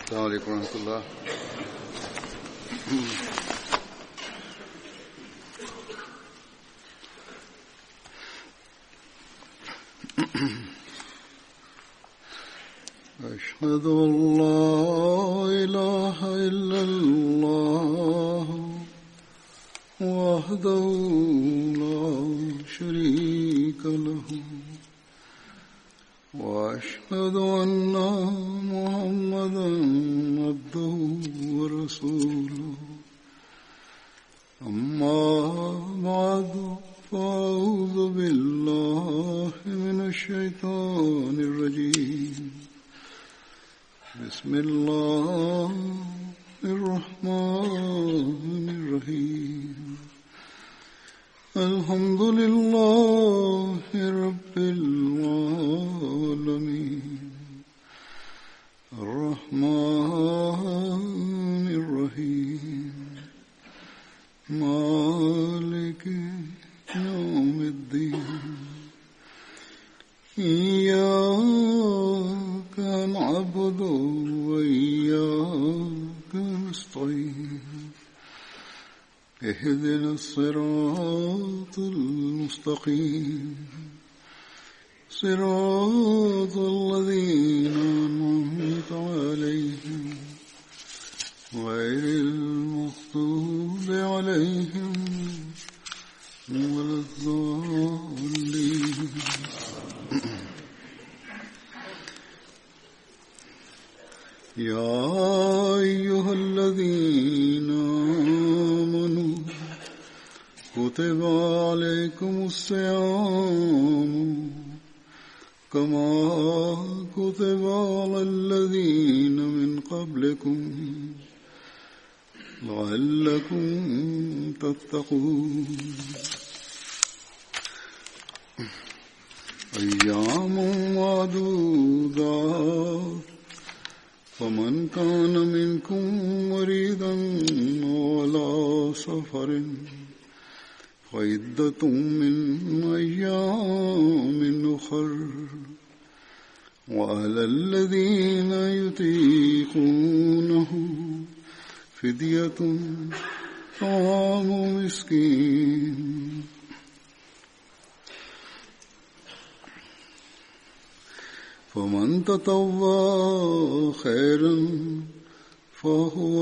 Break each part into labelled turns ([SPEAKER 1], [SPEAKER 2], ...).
[SPEAKER 1] السلام عليكم ورحمة الله. أشهد أن لا إله إلا الله وحده لا شريك له وأشهد أن محمدا عبده ورسوله أما بعد فأعوذ بالله من الشيطان الرجيم بسم الله الرحمن الرحيم الحمد لله رب العالمين الرحمن الرحيم مالك يوم الدين إياك نعبد وإياك نستعين اهدنا الصراط المستقيم صراط الذين أنعمت عليهم غير المغضوب عليهم ولا الضالين. يا أيها الذين آمنوا كتب عليكم الصيام كما كتب على الذين من قبلكم لعلكم تتقون. أيام معدودات فمن كان منكم مريضا وعلى سفر فعدة من أيام أخر وعلى الذين يطيقونه فدية طعام مسكين فمن تطوع خيرا فهو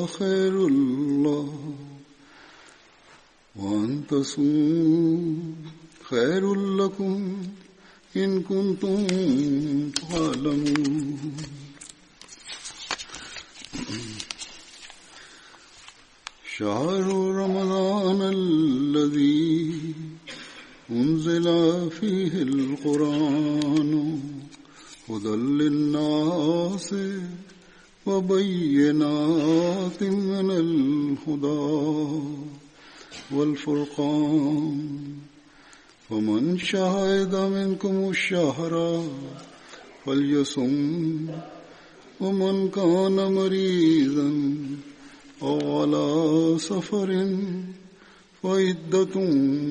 [SPEAKER 1] خير الله وأن تصوموا خير لكم إن كنتم تعلمون. شهر رمضان الذي أنزل فيه القرآن هدى للناس وبينات من الهدى والفرقان فمن شهد منكم الشهر فليصم ومن كان مريضا أو على سفر فعدة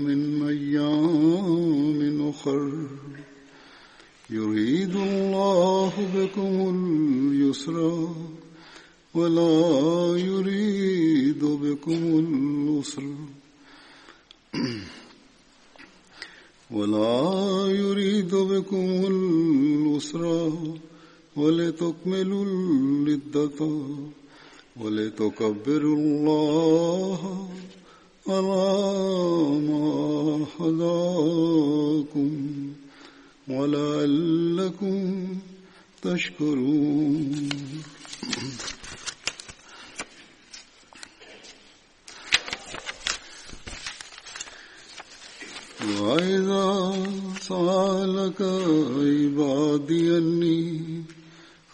[SPEAKER 1] من أيام أخر يريد الله بكم اليسر ولا يريد بكم العسر ولتكملوا العدة ولتكبروا الله على ما هداكم ولعلكم تشكرون. وإذا سألك عبادي أني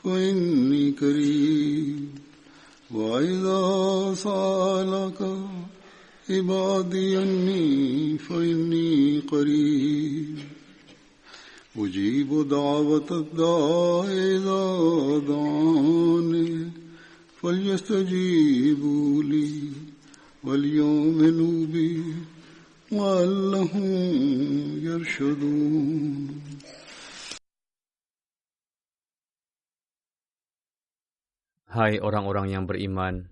[SPEAKER 1] فإني قريب وإذا سألك عبادي أني فإني قريب أجيب دعوة الداع إذا دعاني فليستجيبوا لي وليؤمنوا بي لعلهم يرشدون.
[SPEAKER 2] Hai orang-orang yang beriman,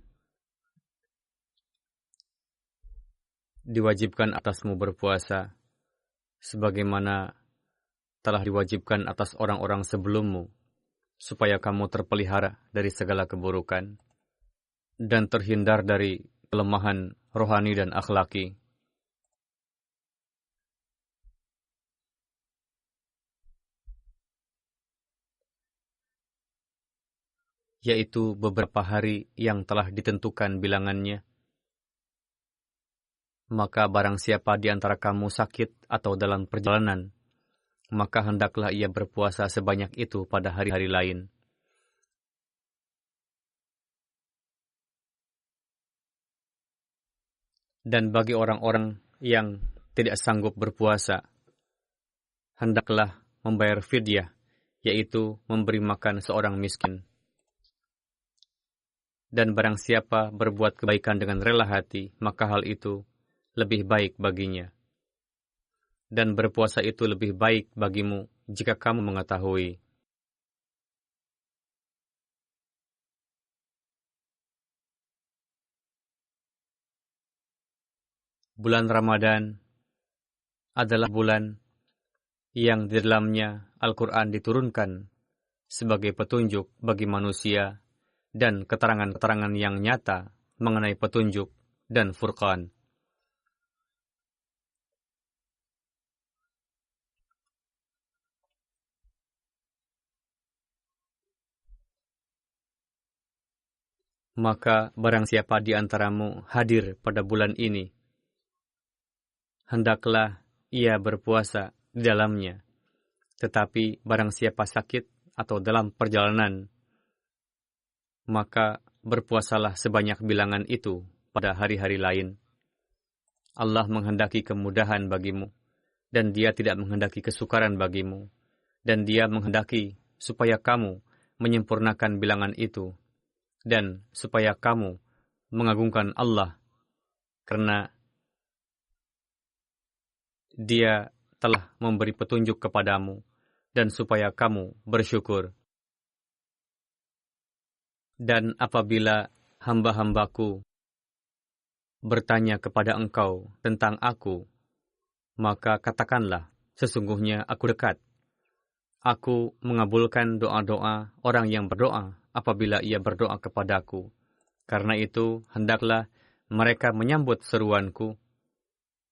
[SPEAKER 2] diwajibkan atasmu berpuasa, sebagaimana telah diwajibkan atas orang-orang sebelummu, supaya kamu terpelihara dari segala keburukan dan terhindar dari kelemahan rohani dan akhlaki. Yaitu beberapa hari yang telah ditentukan bilangannya. Maka barang siapa di antara kamu sakit atau dalam perjalanan, maka hendaklah ia berpuasa sebanyak itu pada hari-hari lain. Dan bagi orang-orang yang tidak sanggup berpuasa, hendaklah membayar fidyah, yaitu memberi makan seorang miskin. Dan barang siapa berbuat kebaikan dengan rela hati, maka hal itu lebih baik baginya. Dan berpuasa itu lebih baik bagimu jika kamu mengetahui. Bulan Ramadan adalah bulan yang di dalamnya Al-Quran diturunkan sebagai petunjuk bagi manusia dan keterangan-keterangan yang nyata mengenai petunjuk dan Furqan. Maka barang siapa di antaramu hadir pada bulan ini, hendaklah ia berpuasa di dalamnya. Tetapi barang siapa sakit atau dalam perjalanan, maka berpuasalah sebanyak bilangan itu pada hari-hari lain. Allah menghendaki kemudahan bagimu, dan Dia tidak menghendaki kesukaran bagimu, dan Dia menghendaki supaya kamu menyempurnakan bilangan itu, dan supaya kamu mengagungkan Allah, karena Dia telah memberi petunjuk kepadamu, dan supaya kamu bersyukur. Dan apabila hamba-hambaku bertanya kepada engkau tentang aku, maka katakanlah, sesungguhnya aku dekat. Aku mengabulkan doa-doa orang yang berdoa apabila ia berdoa kepadaku. Karena itu, hendaklah mereka menyambut seruanku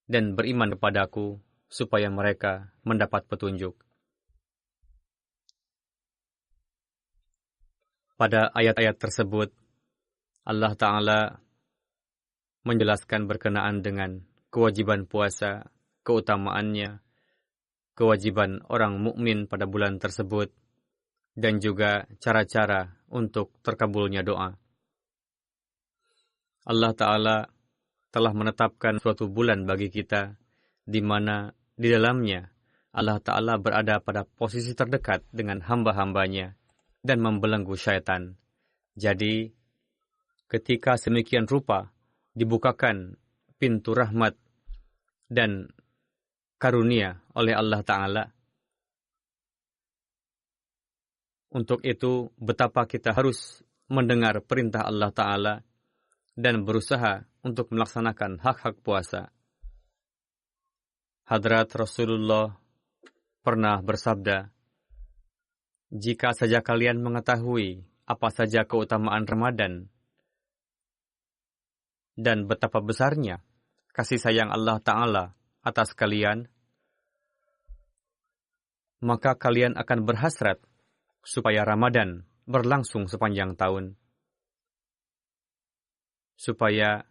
[SPEAKER 2] dan beriman kepadaku, supaya mereka mendapat petunjuk. Pada ayat-ayat tersebut, Allah Ta'ala menjelaskan berkenaan dengan kewajiban puasa, keutamaannya, kewajiban orang mukmin pada bulan tersebut, dan juga cara-cara untuk terkabulnya doa. Allah Ta'ala telah menetapkan suatu bulan bagi kita, di mana di dalamnya Allah Ta'ala berada pada posisi terdekat dengan hamba-hambanya dan membelenggu syaitan. Jadi, ketika sedemikian rupa dibukakan pintu rahmat dan karunia oleh Allah Ta'ala, untuk itu betapa kita harus mendengar perintah Allah Ta'ala dan berusaha untuk melaksanakan hak-hak puasa. Hadrat Rasulullah pernah bersabda, "Jika saja kalian mengetahui apa saja keutamaan Ramadan dan betapa besarnya kasih sayang Allah Ta'ala atas kalian, maka kalian akan berhasrat supaya Ramadan berlangsung sepanjang tahun, supaya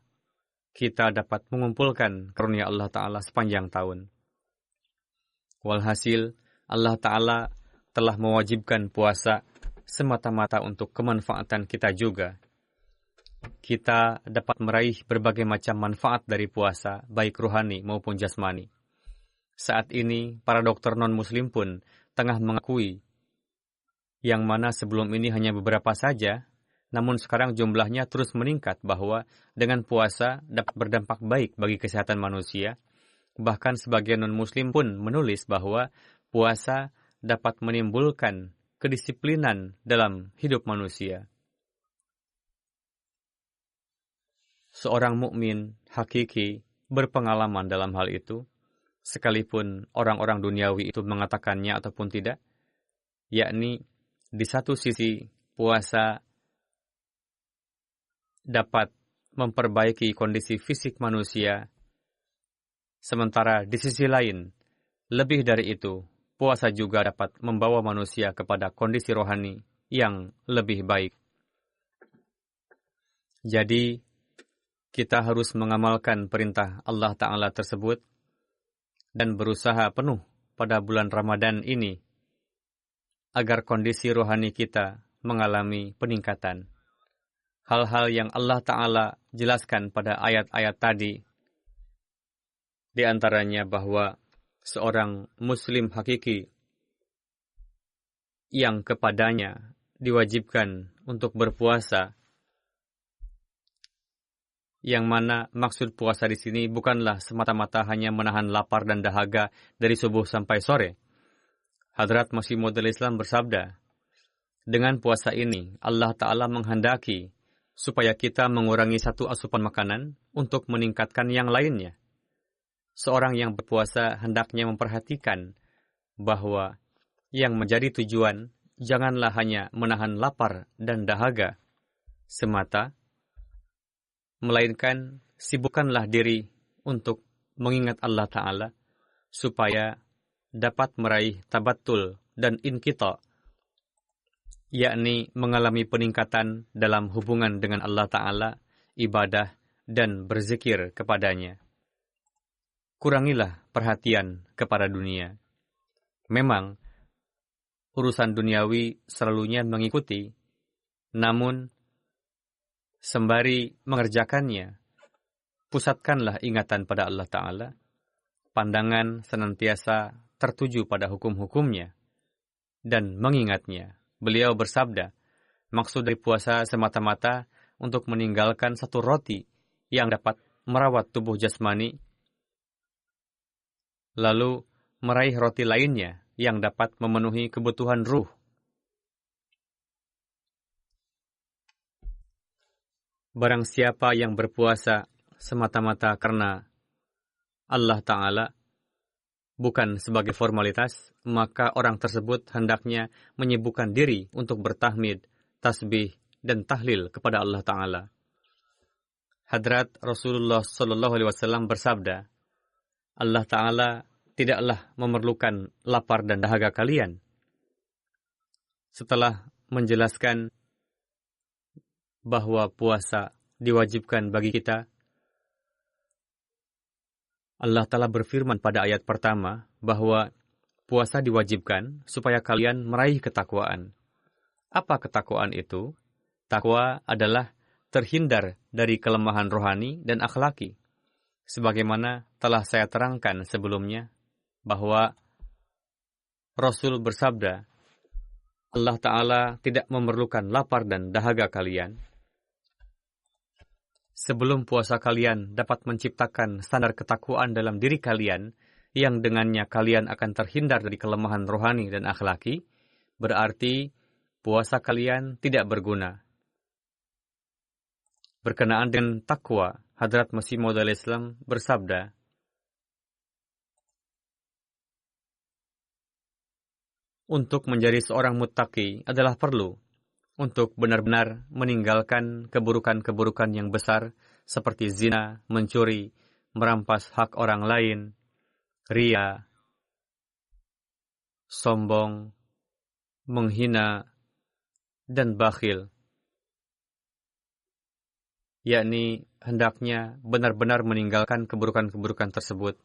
[SPEAKER 2] kita dapat mengumpulkan karunia Allah Ta'ala sepanjang tahun." Walhasil, Allah Ta'ala telah mewajibkan puasa semata-mata untuk kemanfaatan kita juga. Kita dapat meraih berbagai macam manfaat dari puasa, baik rohani maupun jasmani. Saat ini, para dokter non-muslim pun tengah mengakui, yang mana sebelum ini hanya beberapa saja, namun sekarang jumlahnya terus meningkat, bahwa dengan puasa dapat berdampak baik bagi kesehatan manusia. Bahkan sebagian non-muslim pun menulis bahwa puasa dapat menimbulkan kedisiplinan dalam hidup manusia. seorang mukmin hakiki berpengalaman dalam hal itu, sekalipun orang-orang duniawi itu mengatakannya ataupun tidak, yakni di satu sisi puasa dapat memperbaiki kondisi fisik manusia, sementara di sisi lain, lebih dari itu, puasa juga dapat membawa manusia kepada kondisi rohani yang lebih baik. Jadi, kita harus mengamalkan perintah Allah Ta'ala tersebut dan berusaha penuh pada bulan Ramadan ini agar kondisi rohani kita mengalami peningkatan. Hal-hal yang Allah Ta'ala jelaskan pada ayat-ayat tadi, di antaranya bahwa seorang Muslim hakiki yang kepadanya diwajibkan untuk berpuasa, yang mana maksud puasa di sini bukanlah semata-mata hanya menahan lapar dan dahaga dari subuh sampai sore. Hadrat Masih Maud Islam bersabda, dengan puasa ini Allah Ta'ala menghendaki supaya kita mengurangi satu asupan makanan untuk meningkatkan yang lainnya. Seorang yang berpuasa hendaknya memperhatikan bahwa yang menjadi tujuan janganlah hanya menahan lapar dan dahaga semata, melainkan sibukkanlah diri untuk mengingat Allah Ta'ala supaya dapat meraih tabattul dan inqita, yakni mengalami peningkatan dalam hubungan dengan Allah Ta'ala, ibadah, dan berzikir kepadanya. Kurangilah perhatian kepada dunia. Memang, urusan duniawi selalunya mengikuti, namun sembari mengerjakannya, pusatkanlah ingatan pada Allah Ta'ala, pandangan senantiasa tertuju pada hukum-hukumnya, dan mengingatnya. Beliau bersabda, maksud dari puasa semata-mata untuk meninggalkan satu roti yang dapat merawat tubuh jasmani, lalu meraih roti lainnya yang dapat memenuhi kebutuhan ruh. Barang siapa yang berpuasa semata-mata karena Allah Ta'ala, bukan sebagai formalitas, maka orang tersebut hendaknya menyibukkan diri untuk bertahmid, tasbih, dan tahlil kepada Allah Ta'ala. Hadrat Rasulullah SAW bersabda, Allah Ta'ala tidaklah memerlukan lapar dan dahaga kalian. Setelah menjelaskan bahwa puasa diwajibkan bagi kita, Allah Ta'ala berfirman pada ayat pertama bahwa puasa diwajibkan supaya kalian meraih ketakwaan. Apa ketakwaan itu? Takwa adalah terhindar dari kelemahan rohani dan akhlaki. Sebagaimana telah saya terangkan sebelumnya, bahwa Rasul bersabda, Allah Ta'ala tidak memerlukan lapar dan dahaga kalian. Sebelum puasa kalian dapat menciptakan standar ketakwaan dalam diri kalian, yang dengannya kalian akan terhindar dari kelemahan rohani dan akhlaki, berarti puasa kalian tidak berguna. Berkenaan dengan takwa, Hadrat Masih Maud Islam bersabda, untuk menjadi seorang muttaqi adalah perlu untuk benar-benar meninggalkan keburukan-keburukan yang besar seperti zina, mencuri, merampas hak orang lain, ria, sombong, menghina, dan bakhil. Yakni hendaknya benar-benar meninggalkan keburukan-keburukan tersebut.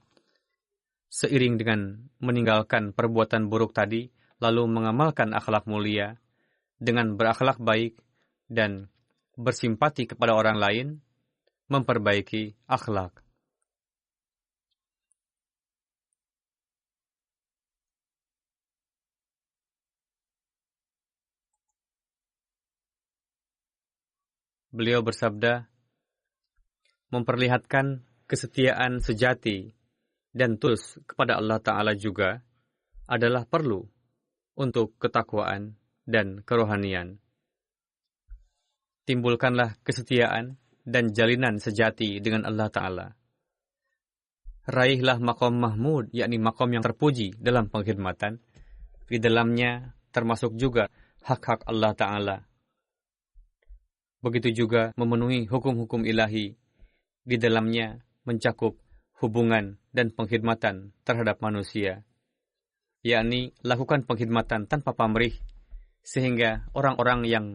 [SPEAKER 2] Seiring dengan meninggalkan perbuatan buruk tadi, lalu mengamalkan akhlak mulia, dengan berakhlak baik dan bersimpati kepada orang lain, memperbaiki akhlak. Beliau bersabda, memperlihatkan kesetiaan sejati dan tulus kepada Allah Ta'ala juga adalah perlu untuk ketakwaan dan kerohanian. Timbulkanlah kesetiaan dan jalinan sejati dengan Allah Ta'ala. Raihlah maqam mahmud, yakni maqam yang terpuji dalam pengkhidmatan. Di dalamnya termasuk juga hak-hak Allah Ta'ala. Begitu juga memenuhi hukum-hukum ilahi. Di dalamnya mencakup hubungan dan pengkhidmatan terhadap manusia. Yakni lakukan pengkhidmatan tanpa pamrih, sehingga orang-orang yang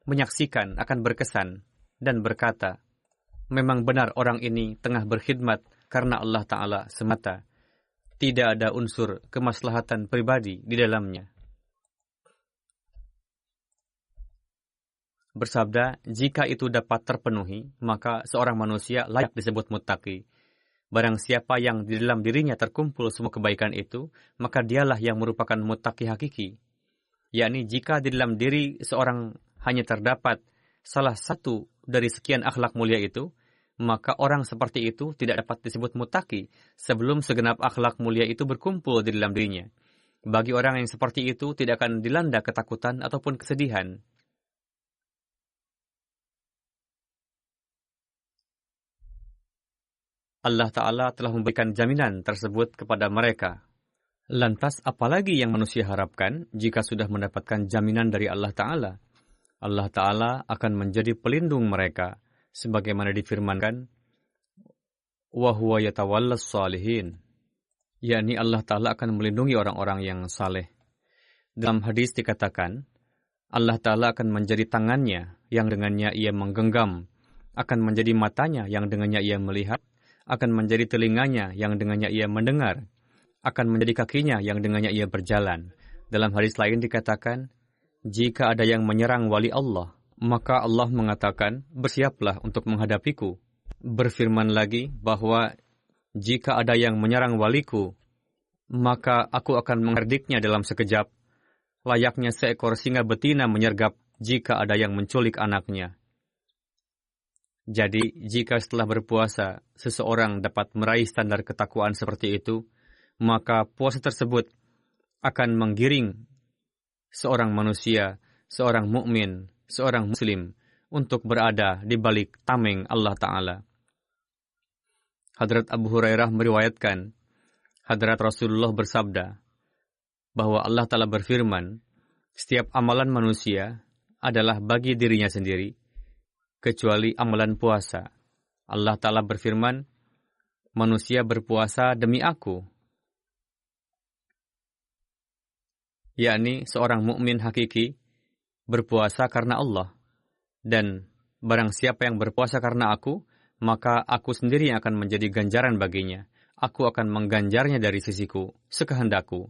[SPEAKER 2] menyaksikan akan berkesan dan berkata, memang benar orang ini tengah berkhidmat karena Allah Ta'ala semata. Tidak ada unsur kemaslahatan pribadi di dalamnya. Bersabda, jika itu dapat terpenuhi, maka seorang manusia layak disebut muttaqi. Barang siapa yang di dalam dirinya terkumpul semua kebaikan itu, maka dialah yang merupakan muttaqi hakiki. Yakni jika di dalam diri seorang hanya terdapat salah satu dari sekian akhlak mulia itu, maka orang seperti itu tidak dapat disebut muttaqi sebelum segenap akhlak mulia itu berkumpul di dalam dirinya. Bagi orang yang seperti itu tidak akan dilanda ketakutan ataupun kesedihan. Allah Ta'ala telah memberikan jaminan tersebut kepada mereka. Lantas apalagi yang manusia harapkan jika sudah mendapatkan jaminan dari Allah Ta'ala? Allah Ta'ala akan menjadi pelindung mereka, sebagaimana difirmankan, wa huwa yatawallas shalihin, yakni Allah Ta'ala akan melindungi orang-orang yang saleh. Dalam hadis dikatakan, Allah Ta'ala akan menjadi tangannya yang dengannya ia menggenggam, akan menjadi matanya yang dengannya ia melihat, akan menjadi telinganya yang dengannya ia mendengar, akan menjadi kakinya yang dengannya ia berjalan. Dalam hadis lain dikatakan, jika ada yang menyerang wali Allah, maka Allah mengatakan, bersiaplah untuk menghadapiku. Berfirman lagi bahwa jika ada yang menyerang waliku, maka aku akan mengherdiknya dalam sekejap, layaknya seekor singa betina menyergap jika ada yang menculik anaknya. Jadi, jika setelah berpuasa, seseorang dapat meraih standar ketakwaan seperti itu, maka puasa tersebut akan menggiring seorang manusia, seorang mukmin, seorang muslim untuk berada di balik tameng Allah Ta'ala. Hadrat Abu Hurairah meriwayatkan, Hadrat Rasulullah bersabda, bahwa Allah Ta'ala berfirman, setiap amalan manusia adalah bagi dirinya sendiri, kecuali amalan puasa. Allah Ta'ala berfirman, manusia berpuasa demi aku. Yakni seorang mukmin hakiki berpuasa karena Allah. Dan barang siapa yang berpuasa karena aku, maka aku sendiri yang akan menjadi ganjaran baginya. Aku akan mengganjarnya dari sisiku, sekehendakku.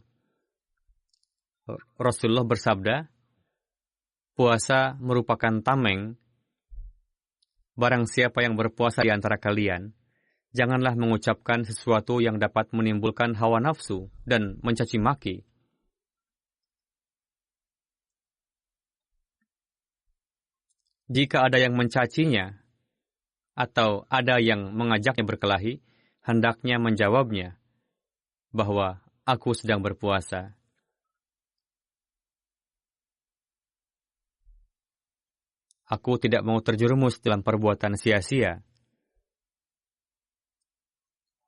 [SPEAKER 2] Rasulullah bersabda, puasa merupakan tameng. Barang siapa yang berpuasa di antara kalian, janganlah mengucapkan sesuatu yang dapat menimbulkan hawa nafsu dan mencaci maki. Jika ada yang mencacinya, atau ada yang mengajaknya berkelahi, hendaknya menjawabnya bahwa aku sedang berpuasa. Aku tidak mau terjerumus dalam perbuatan sia-sia.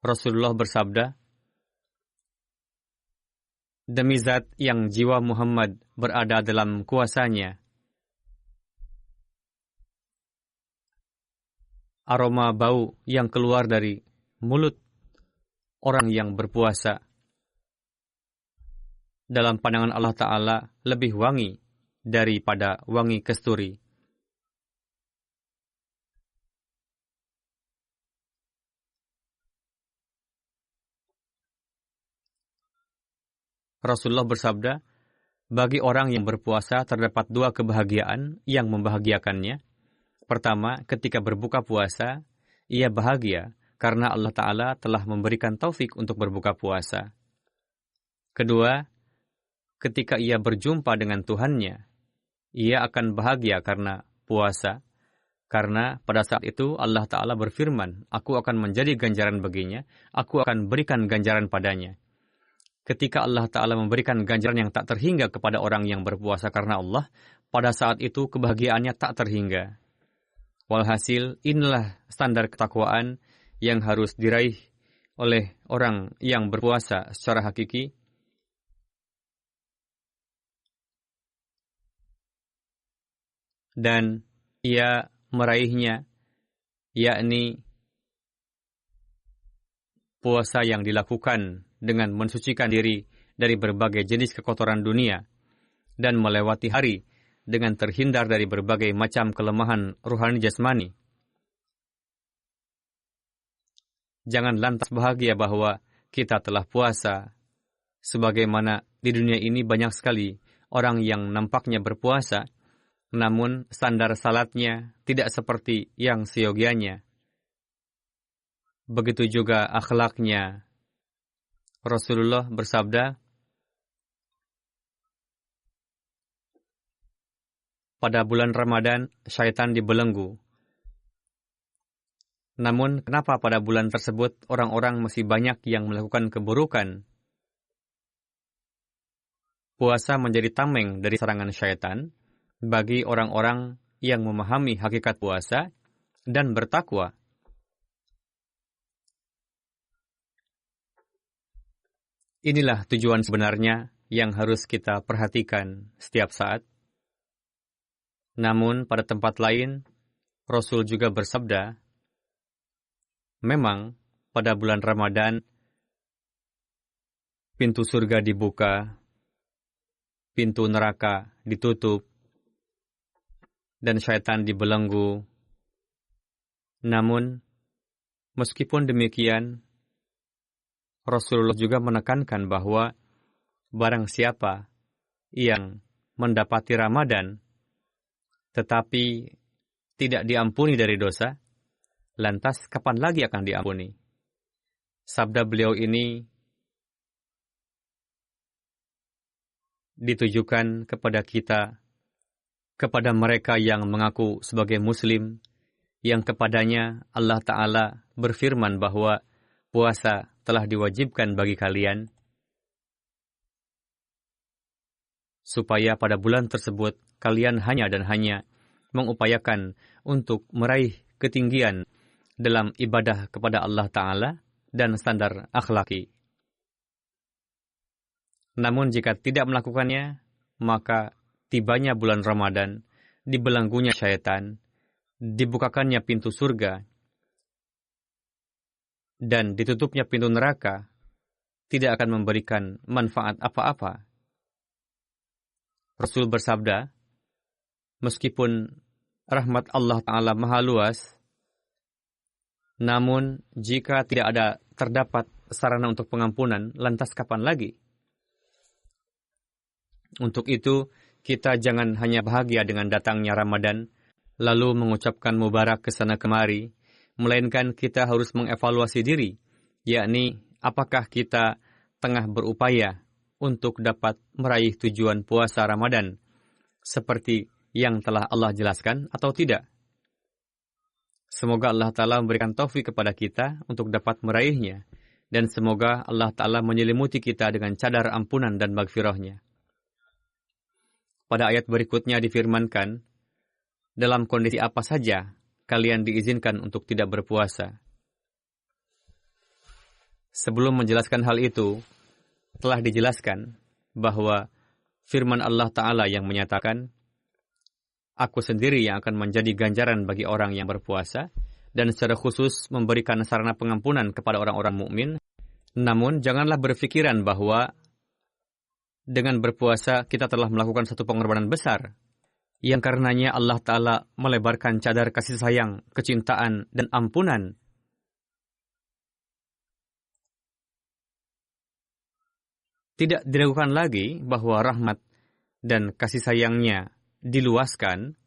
[SPEAKER 2] Rasulullah bersabda, demi zat yang jiwa Muhammad berada dalam kuasanya, aroma bau yang keluar dari mulut orang yang berpuasa dalam pandangan Allah Ta'ala lebih wangi daripada wangi kasturi. Rasulullah bersabda, bagi orang yang berpuasa terdapat dua kebahagiaan yang membahagiakannya. Pertama, ketika berbuka puasa, ia bahagia karena Allah Ta'ala telah memberikan taufik untuk berbuka puasa. Kedua, ketika ia berjumpa dengan Tuhannya, ia akan bahagia karena puasa. Karena pada saat itu Allah Ta'ala berfirman, aku akan menjadi ganjaran baginya, aku akan berikan ganjaran padanya. Ketika Allah Ta'ala memberikan ganjaran yang tak terhingga kepada orang yang berpuasa karena Allah, pada saat itu kebahagiaannya tak terhingga. Walhasil, inilah standar ketakwaan yang harus diraih oleh orang yang berpuasa secara hakiki. Dan ia meraihnya, yakni puasa yang dilakukan dengan mensucikan diri dari berbagai jenis kekotoran dunia dan melewati hari dengan terhindar dari berbagai macam kelemahan ruhani jasmani. Jangan lantas bahagia bahwa kita telah puasa, sebagaimana di dunia ini banyak sekali orang yang nampaknya berpuasa, namun standar salatnya tidak seperti yang seyogianya. Begitu juga akhlaknya. Rasulullah bersabda, pada bulan Ramadan, syaitan dibelenggu. Namun, kenapa pada bulan tersebut orang-orang masih banyak yang melakukan keburukan? Puasa menjadi tameng dari serangan syaitan bagi orang-orang yang memahami hakikat puasa dan bertakwa. Inilah tujuan sebenarnya yang harus kita perhatikan setiap saat. Namun, pada tempat lain, Rasul juga bersabda, memang pada bulan Ramadan, pintu surga dibuka, pintu neraka ditutup, dan syaitan dibelenggu. Namun, meskipun demikian, Rasulullah juga menekankan bahwa barang siapa yang mendapati Ramadan, tetapi tidak diampuni dari dosa, lantas kapan lagi akan diampuni? Sabda beliau ini ditujukan kepada kita, kepada mereka yang mengaku sebagai Muslim, yang kepadanya Allah Ta'ala berfirman bahwa puasa telah diwajibkan bagi kalian, supaya pada bulan tersebut kalian hanya dan hanya mengupayakan untuk meraih ketinggian dalam ibadah kepada Allah Ta'ala dan standar akhlaki. Namun jika tidak melakukannya, maka tibanya bulan Ramadan, dibelenggunya syaitan, dibukakannya pintu surga, dan ditutupnya pintu neraka, tidak akan memberikan manfaat apa-apa. Rasul bersabda, meskipun rahmat Allah Ta'ala maha luas, namun jika tidak ada terdapat sarana untuk pengampunan, lantas kapan lagi? Untuk itu, kita jangan hanya bahagia dengan datangnya Ramadan, lalu mengucapkan mubarak ke sana kemari, melainkan kita harus mengevaluasi diri, yakni apakah kita tengah berupaya untuk dapat meraih tujuan puasa Ramadan, seperti yang telah Allah jelaskan atau tidak. Semoga Allah Ta'ala memberikan taufik kepada kita untuk dapat meraihnya, dan semoga Allah Ta'ala menyelimuti kita dengan cadar ampunan dan maghfirahnya. Pada ayat berikutnya difirmankan, dalam kondisi apa saja kalian diizinkan untuk tidak berpuasa. Sebelum menjelaskan hal itu, telah dijelaskan bahwa firman Allah Ta'ala yang menyatakan, Aku sendiri yang akan menjadi ganjaran bagi orang yang berpuasa, dan secara khusus memberikan sarana pengampunan kepada orang-orang mukmin. Namun, janganlah berpikiran bahwa dengan berpuasa kita telah melakukan satu pengorbanan besar, yang karenanya Allah Ta'ala melebarkan cadar kasih sayang, kecintaan, dan ampunan. Tidak diragukan lagi bahwa rahmat dan kasih sayangnya diluaskan,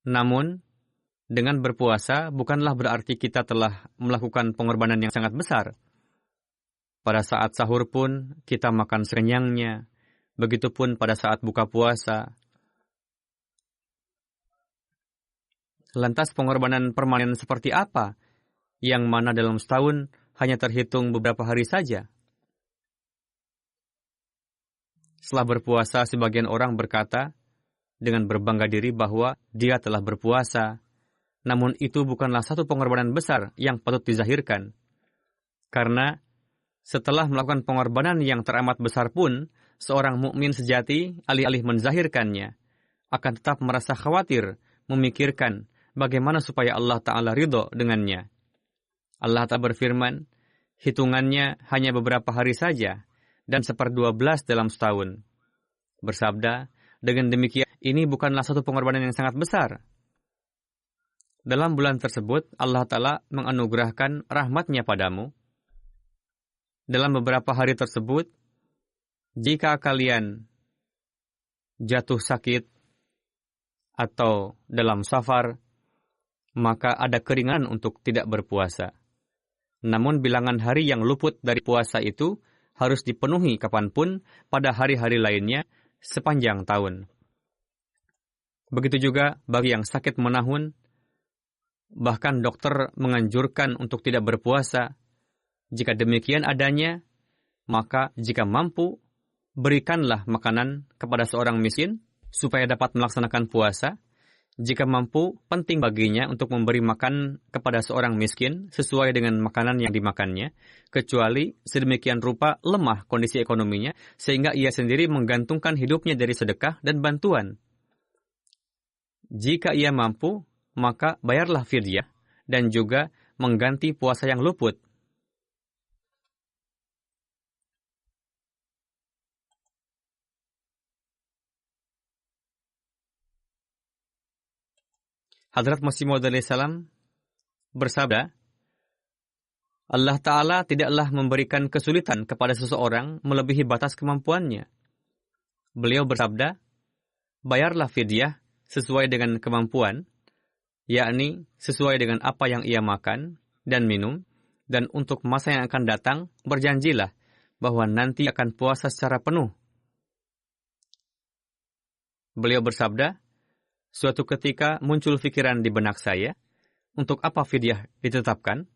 [SPEAKER 2] namun dengan berpuasa bukanlah berarti kita telah melakukan pengorbanan yang sangat besar. Pada saat sahur pun kita makan sekenyangnya, begitupun pada saat buka puasa. Lantas pengorbanan permanen seperti apa, yang mana dalam setahun hanya terhitung beberapa hari saja? Setelah berpuasa, sebagian orang berkata, dengan berbangga diri bahwa dia telah berpuasa. Namun itu bukanlah satu pengorbanan besar yang patut dizahirkan. Karena setelah melakukan pengorbanan yang teramat besar pun, seorang mukmin sejati alih-alih menzahirkannya, akan tetap merasa khawatir, memikirkan bagaimana supaya Allah Ta'ala ridho dengannya. Allah Ta'ala berfirman, hitungannya hanya beberapa hari saja, dan 1/12 dalam setahun. Bersabda, dengan demikian, ini bukanlah satu pengorbanan yang sangat besar. Dalam bulan tersebut, Allah Ta'ala menganugerahkan rahmat-Nya padamu. Dalam beberapa hari tersebut, jika kalian jatuh sakit atau dalam safar, maka ada keringanan untuk tidak berpuasa. Namun bilangan hari yang luput dari puasa itu harus dipenuhi kapanpun pada hari-hari lainnya sepanjang tahun. Begitu juga bagi yang sakit menahun, bahkan dokter menganjurkan untuk tidak berpuasa. Jika demikian adanya, maka jika mampu, berikanlah makanan kepada seorang miskin supaya dapat melaksanakan puasa. Jika mampu, penting baginya untuk memberi makan kepada seorang miskin sesuai dengan makanan yang dimakannya, kecuali sedemikian rupa lemah kondisi ekonominya, sehingga ia sendiri menggantungkan hidupnya dari sedekah dan bantuan. Jika ia mampu, maka bayarlah fidyah dan juga mengganti puasa yang luput. Hadrat Masih Maud alaihissalam bersabda, Allah Ta'ala tidaklah memberikan kesulitan kepada seseorang melebihi batas kemampuannya. Beliau bersabda, bayarlah fidyah sesuai dengan kemampuan, yakni sesuai dengan apa yang ia makan dan minum, dan untuk masa yang akan datang, berjanjilah bahwa nanti akan puasa secara penuh. Beliau bersabda, suatu ketika muncul pikiran di benak saya, untuk apa fidyah ditetapkan?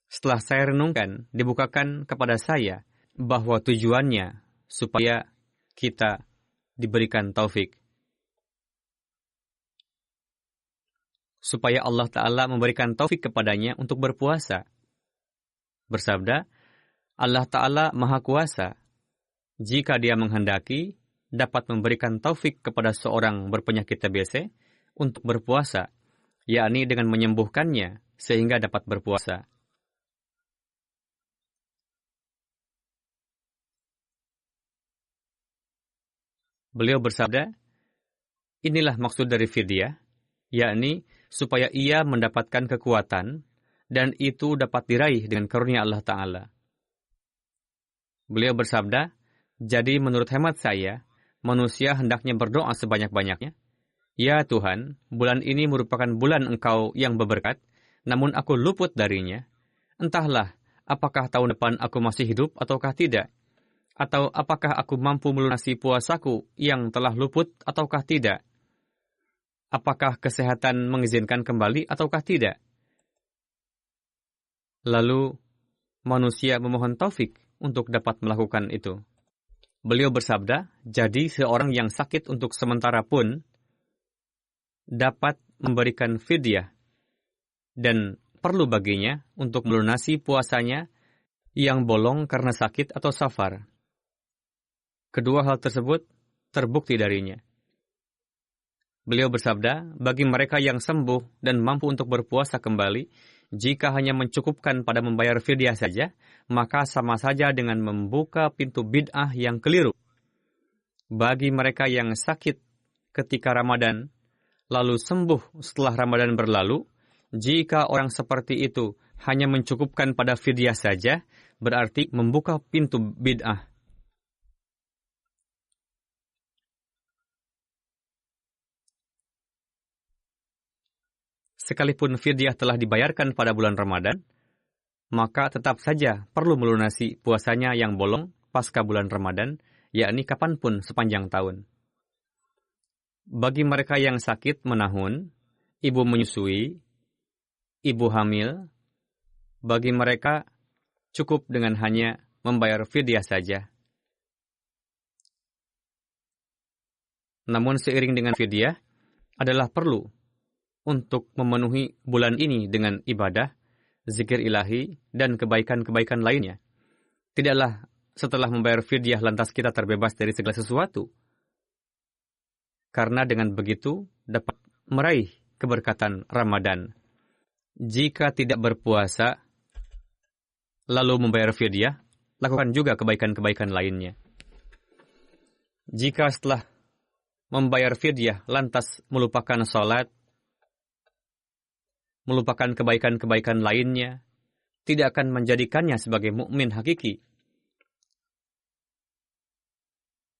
[SPEAKER 2] Setelah saya renungkan, dibukakan kepada saya bahwa tujuannya supaya kita diberikan taufik. Supaya Allah Ta'ala memberikan taufik kepadanya untuk berpuasa. Bersabda, Allah Ta'ala Maha Kuasa. Jika Dia menghendaki, dapat memberikan taufik kepada seorang berpenyakit TBC untuk berpuasa, yakni dengan menyembuhkannya sehingga dapat berpuasa. Beliau bersabda, inilah maksud dari fidyah, yakni supaya ia mendapatkan kekuatan, dan itu dapat diraih dengan karunia Allah Ta'ala. Beliau bersabda, jadi menurut hemat saya, manusia hendaknya berdoa sebanyak-banyaknya. Ya Tuhan, bulan ini merupakan bulan Engkau yang berberkat, namun aku luput darinya. Entahlah, apakah tahun depan aku masih hidup ataukah tidak? Atau apakah aku mampu melunasi puasaku yang telah luput ataukah tidak? Apakah kesehatan mengizinkan kembali ataukah tidak? Lalu, manusia memohon taufik untuk dapat melakukan itu. Beliau bersabda, jadi seorang yang sakit untuk sementara pun dapat memberikan fidyah dan perlu baginya untuk melunasi puasanya yang bolong karena sakit atau safar. Kedua hal tersebut terbukti darinya. Beliau bersabda, bagi mereka yang sembuh dan mampu untuk berpuasa kembali, jika hanya mencukupkan pada membayar fidyah saja, maka sama saja dengan membuka pintu bid'ah yang keliru. Bagi mereka yang sakit ketika Ramadan, lalu sembuh setelah Ramadan berlalu, jika orang seperti itu hanya mencukupkan pada fidyah saja, berarti membuka pintu bid'ah. Sekalipun fidyah telah dibayarkan pada bulan Ramadan, maka tetap saja perlu melunasi puasanya yang bolong pasca bulan Ramadan, yakni kapanpun sepanjang tahun. Bagi mereka yang sakit menahun, ibu menyusui, ibu hamil, bagi mereka cukup dengan hanya membayar fidyah saja. Namun seiring dengan fidyah adalah perlu untuk memenuhi bulan ini dengan ibadah, zikir ilahi, dan kebaikan-kebaikan lainnya. Tidaklah setelah membayar fidyah lantas kita terbebas dari segala sesuatu. Karena dengan begitu dapat meraih keberkatan Ramadan. Jika tidak berpuasa, lalu membayar fidyah, lakukan juga kebaikan-kebaikan lainnya. Jika setelah membayar fidyah lantas melupakan salat, melupakan kebaikan-kebaikan lainnya, tidak akan menjadikannya sebagai mukmin hakiki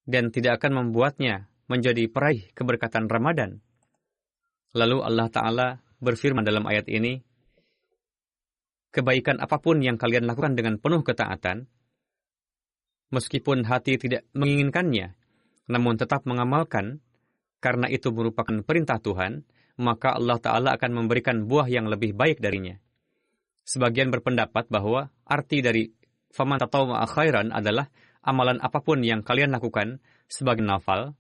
[SPEAKER 2] dan tidak akan membuatnya menjadi peraih keberkatan Ramadan. Lalu Allah Ta'ala berfirman dalam ayat ini, kebaikan apapun yang kalian lakukan dengan penuh ketaatan, meskipun hati tidak menginginkannya, namun tetap mengamalkan, karena itu merupakan perintah Tuhan, maka Allah Ta'ala akan memberikan buah yang lebih baik darinya. Sebagian berpendapat bahwa arti dari faman tatawwa'a khairan adalah amalan apapun yang kalian lakukan sebagai nafal,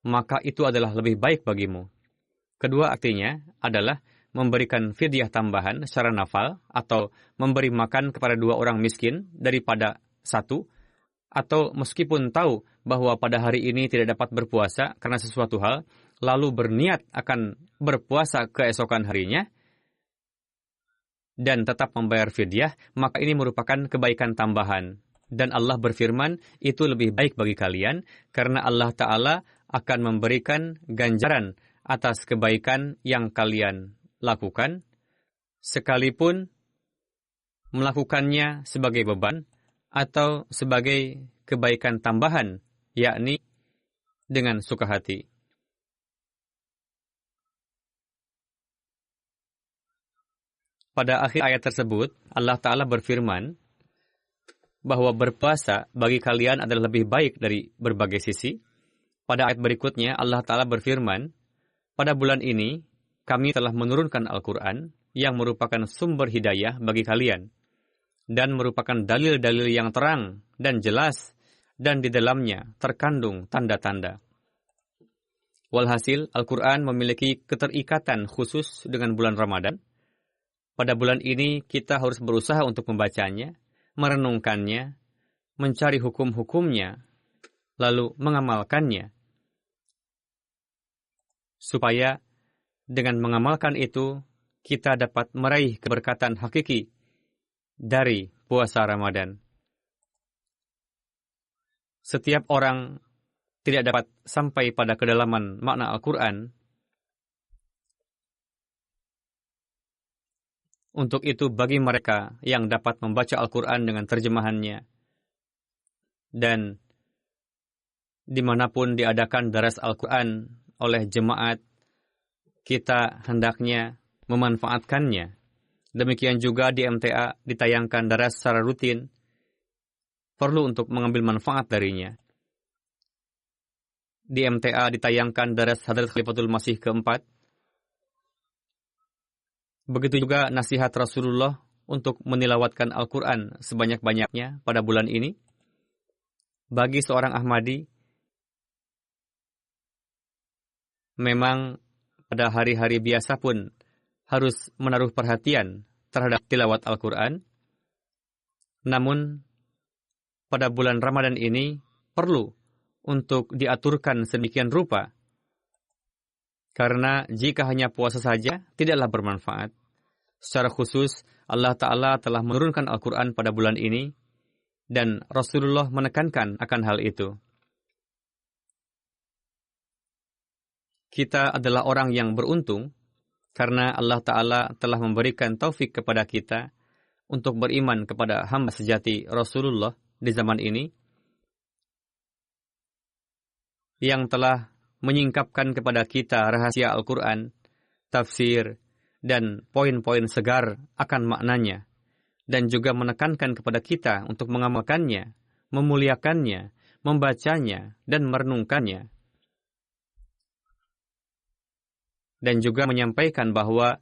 [SPEAKER 2] maka itu adalah lebih baik bagimu. Kedua artinya adalah memberikan fidyah tambahan secara nafal atau memberi makan kepada 2 orang miskin daripada 1, atau meskipun tahu bahwa pada hari ini tidak dapat berpuasa karena sesuatu hal, lalu berniat akan berpuasa keesokan harinya dan tetap membayar fidyah, maka ini merupakan kebaikan tambahan. Dan Allah berfirman, itu lebih baik bagi kalian, karena Allah Ta'ala akan memberikan ganjaran atas kebaikan yang kalian lakukan, sekalipun melakukannya sebagai beban atau sebagai kebaikan tambahan, yakni dengan suka hati. Pada akhir ayat tersebut, Allah Ta'ala berfirman bahwa berpuasa bagi kalian adalah lebih baik dari berbagai sisi. Pada ayat berikutnya, Allah Ta'ala berfirman, pada bulan ini, kami telah menurunkan Al-Quran yang merupakan sumber hidayah bagi kalian, dan merupakan dalil-dalil yang terang dan jelas, dan di dalamnya terkandung tanda-tanda. Walhasil, Al-Quran memiliki keterikatan khusus dengan bulan Ramadan. Pada bulan ini, kita harus berusaha untuk membacanya, merenungkannya, mencari hukum-hukumnya, lalu mengamalkannya. Supaya dengan mengamalkan itu, kita dapat meraih keberkatan hakiki dari puasa Ramadan. Setiap orang tidak dapat sampai pada kedalaman makna Al-Quran. Untuk itu, bagi mereka yang dapat membaca Al-Quran dengan terjemahannya, dan dimanapun diadakan daras Al-Quran oleh jemaat, kita hendaknya memanfaatkannya. Demikian juga di MTA ditayangkan daras secara rutin, perlu untuk mengambil manfaat darinya. Di MTA ditayangkan daras Hadrat Khalifatul Masih keempat. Begitu juga nasihat Rasulullah untuk menilawatkan Al-Quran sebanyak-banyaknya pada bulan ini. Bagi seorang Ahmadi, memang pada hari-hari biasa pun harus menaruh perhatian terhadap tilawat Al-Quran. Namun, pada bulan Ramadan ini perlu untuk diaturkan sedemikian rupa. Karena jika hanya puasa saja, tidaklah bermanfaat. Secara khusus, Allah Ta'ala telah menurunkan Al-Quran pada bulan ini, dan Rasulullah menekankan akan hal itu. Kita adalah orang yang beruntung, karena Allah Ta'ala telah memberikan taufik kepada kita untuk beriman kepada hamba sejati Rasulullah di zaman ini, yang telah menyingkapkan kepada kita rahasia Al-Quran, tafsir, dan poin-poin segar akan maknanya, dan juga menekankan kepada kita untuk mengamalkannya, memuliakannya, membacanya, dan merenungkannya. Dan juga menyampaikan bahwa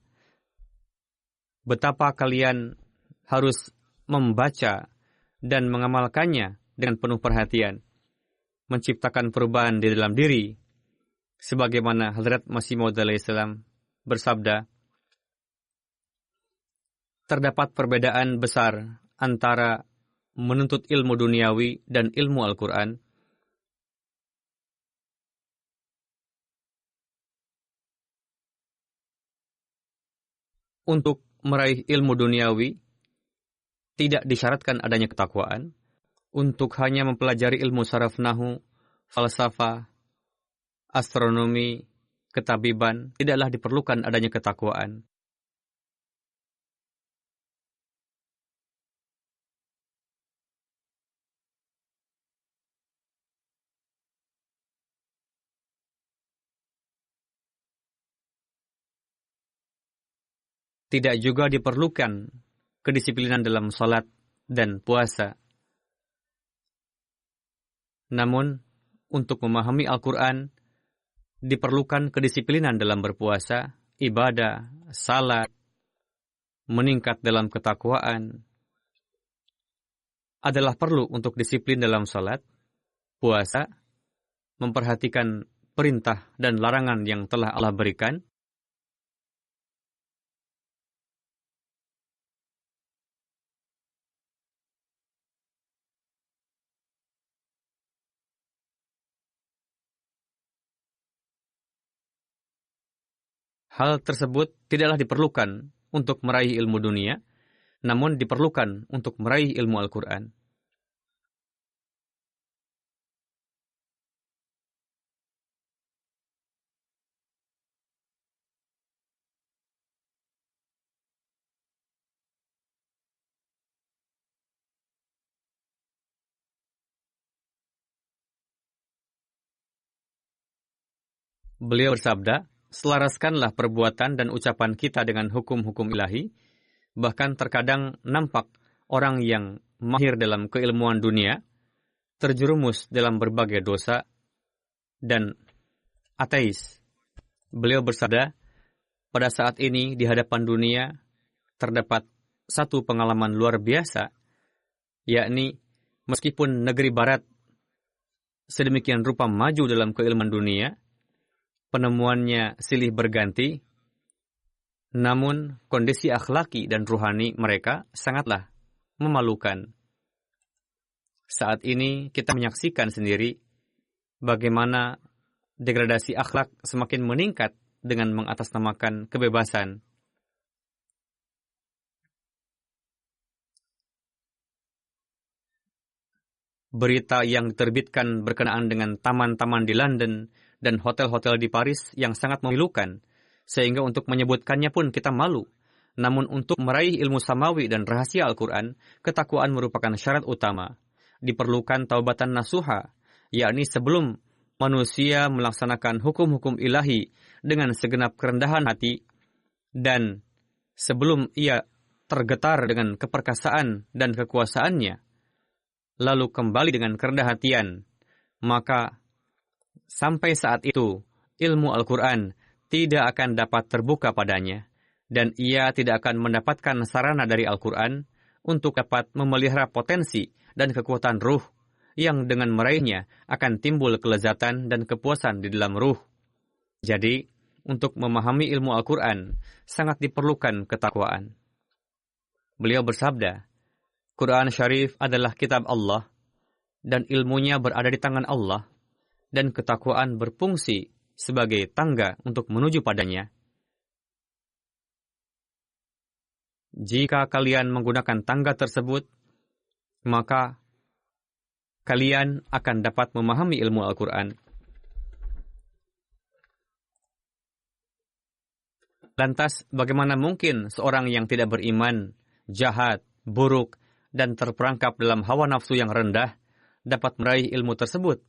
[SPEAKER 2] betapa kalian harus membaca dan mengamalkannya dengan penuh perhatian, menciptakan perubahan di dalam diri, Sebagaimana Hazrat Masih Maud alaihissalam bersabda, terdapat perbedaan besar antara menuntut ilmu duniawi dan ilmu Al-Quran. Untuk meraih ilmu duniawi, tidak disyaratkan adanya ketakwaan. Untuk hanya mempelajari ilmu saraf nahu, falsafah, astronomi, ketabiban, tidaklah diperlukan adanya ketakwaan. Tidak juga diperlukan kedisiplinan dalam salat dan puasa. Namun, untuk memahami Al-Quran, diperlukan kedisiplinan dalam berpuasa, ibadah, salat, meningkat dalam ketakwaan. Adalah perlu untuk disiplin dalam salat, puasa, memperhatikan perintah dan larangan yang telah Allah berikan, hal tersebut tidaklah diperlukan untuk meraih ilmu dunia, namun diperlukan untuk meraih ilmu Al-Quran. Beliau bersabda, selaraskanlah perbuatan dan ucapan kita dengan hukum-hukum ilahi. Bahkan terkadang nampak orang yang mahir dalam keilmuan dunia terjerumus dalam berbagai dosa dan ateis. Beliau bersabda, pada saat ini di hadapan dunia terdapat satu pengalaman luar biasa, yakni meskipun negeri barat sedemikian rupa maju dalam keilmuan dunia, penemuannya silih berganti, namun kondisi akhlaki dan ruhani mereka sangatlah memalukan. Saat ini kita menyaksikan sendiri bagaimana degradasi akhlak semakin meningkat dengan mengatasnamakan kebebasan. Berita yang diterbitkan berkenaan dengan taman-taman di London dan hotel-hotel di Paris yang sangat memilukan, sehingga untuk menyebutkannya pun kita malu. Namun untuk meraih ilmu samawi dan rahasia Al-Quran, ketakwaan merupakan syarat utama. Diperlukan taubatan nasuha, yakni sebelum manusia melaksanakan hukum-hukum ilahi dengan segenap kerendahan hati, dan sebelum ia tergetar dengan keperkasaan dan kekuasaannya, lalu kembali dengan kerendahan hatian, maka sampai saat itu ilmu Al-Quran tidak akan dapat terbuka padanya, dan ia tidak akan mendapatkan sarana dari Al-Quran untuk dapat memelihara potensi dan kekuatan ruh yang dengan meraihnya akan timbul kelezatan dan kepuasan di dalam ruh. Jadi, untuk memahami ilmu Al-Quran sangat diperlukan ketakwaan. Beliau bersabda, Quran Syarif adalah kitab Allah, dan ilmunya berada di tangan Allah, dan ketakwaan berfungsi sebagai tangga untuk menuju padanya. Jika kalian menggunakan tangga tersebut, maka kalian akan dapat memahami ilmu Al-Quran. Lantas, bagaimana mungkin seorang yang tidak beriman, jahat, buruk, dan terperangkap dalam hawa nafsu yang rendah dapat meraih ilmu tersebut?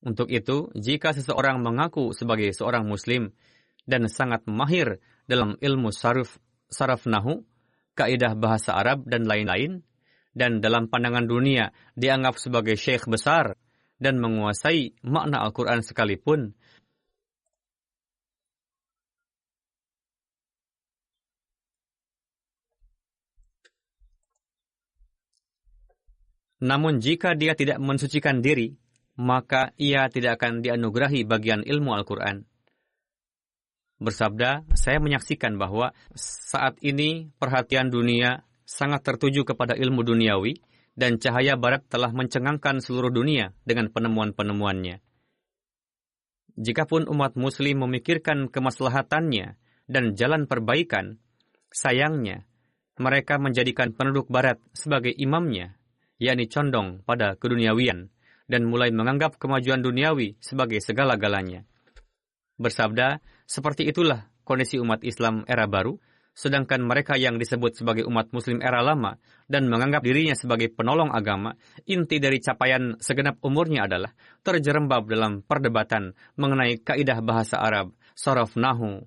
[SPEAKER 2] Untuk itu, jika seseorang mengaku sebagai seorang Muslim dan sangat mahir dalam ilmu saraf nahu, kaidah bahasa Arab, dan lain-lain, dan dalam pandangan dunia dianggap sebagai syekh besar dan menguasai makna Al-Quran sekalipun, namun jika dia tidak mensucikan diri maka ia tidak akan dianugerahi bagian ilmu Al-Quran. Bersabda, saya menyaksikan bahwa saat ini perhatian dunia sangat tertuju kepada ilmu duniawi dan cahaya barat telah mencengangkan seluruh dunia dengan penemuan-penemuannya. Jikapun umat muslim memikirkan kemaslahatannya dan jalan perbaikan, sayangnya mereka menjadikan penduduk barat sebagai imamnya, yakni condong pada keduniawian dan mulai menganggap kemajuan duniawi sebagai segala-galanya. Bersabda, seperti itulah kondisi umat Islam era baru, sedangkan mereka yang disebut sebagai umat muslim era lama dan menganggap dirinya sebagai penolong agama, inti dari capaian segenap umurnya adalah terjerembab dalam perdebatan mengenai kaidah bahasa Arab, saraf nahu,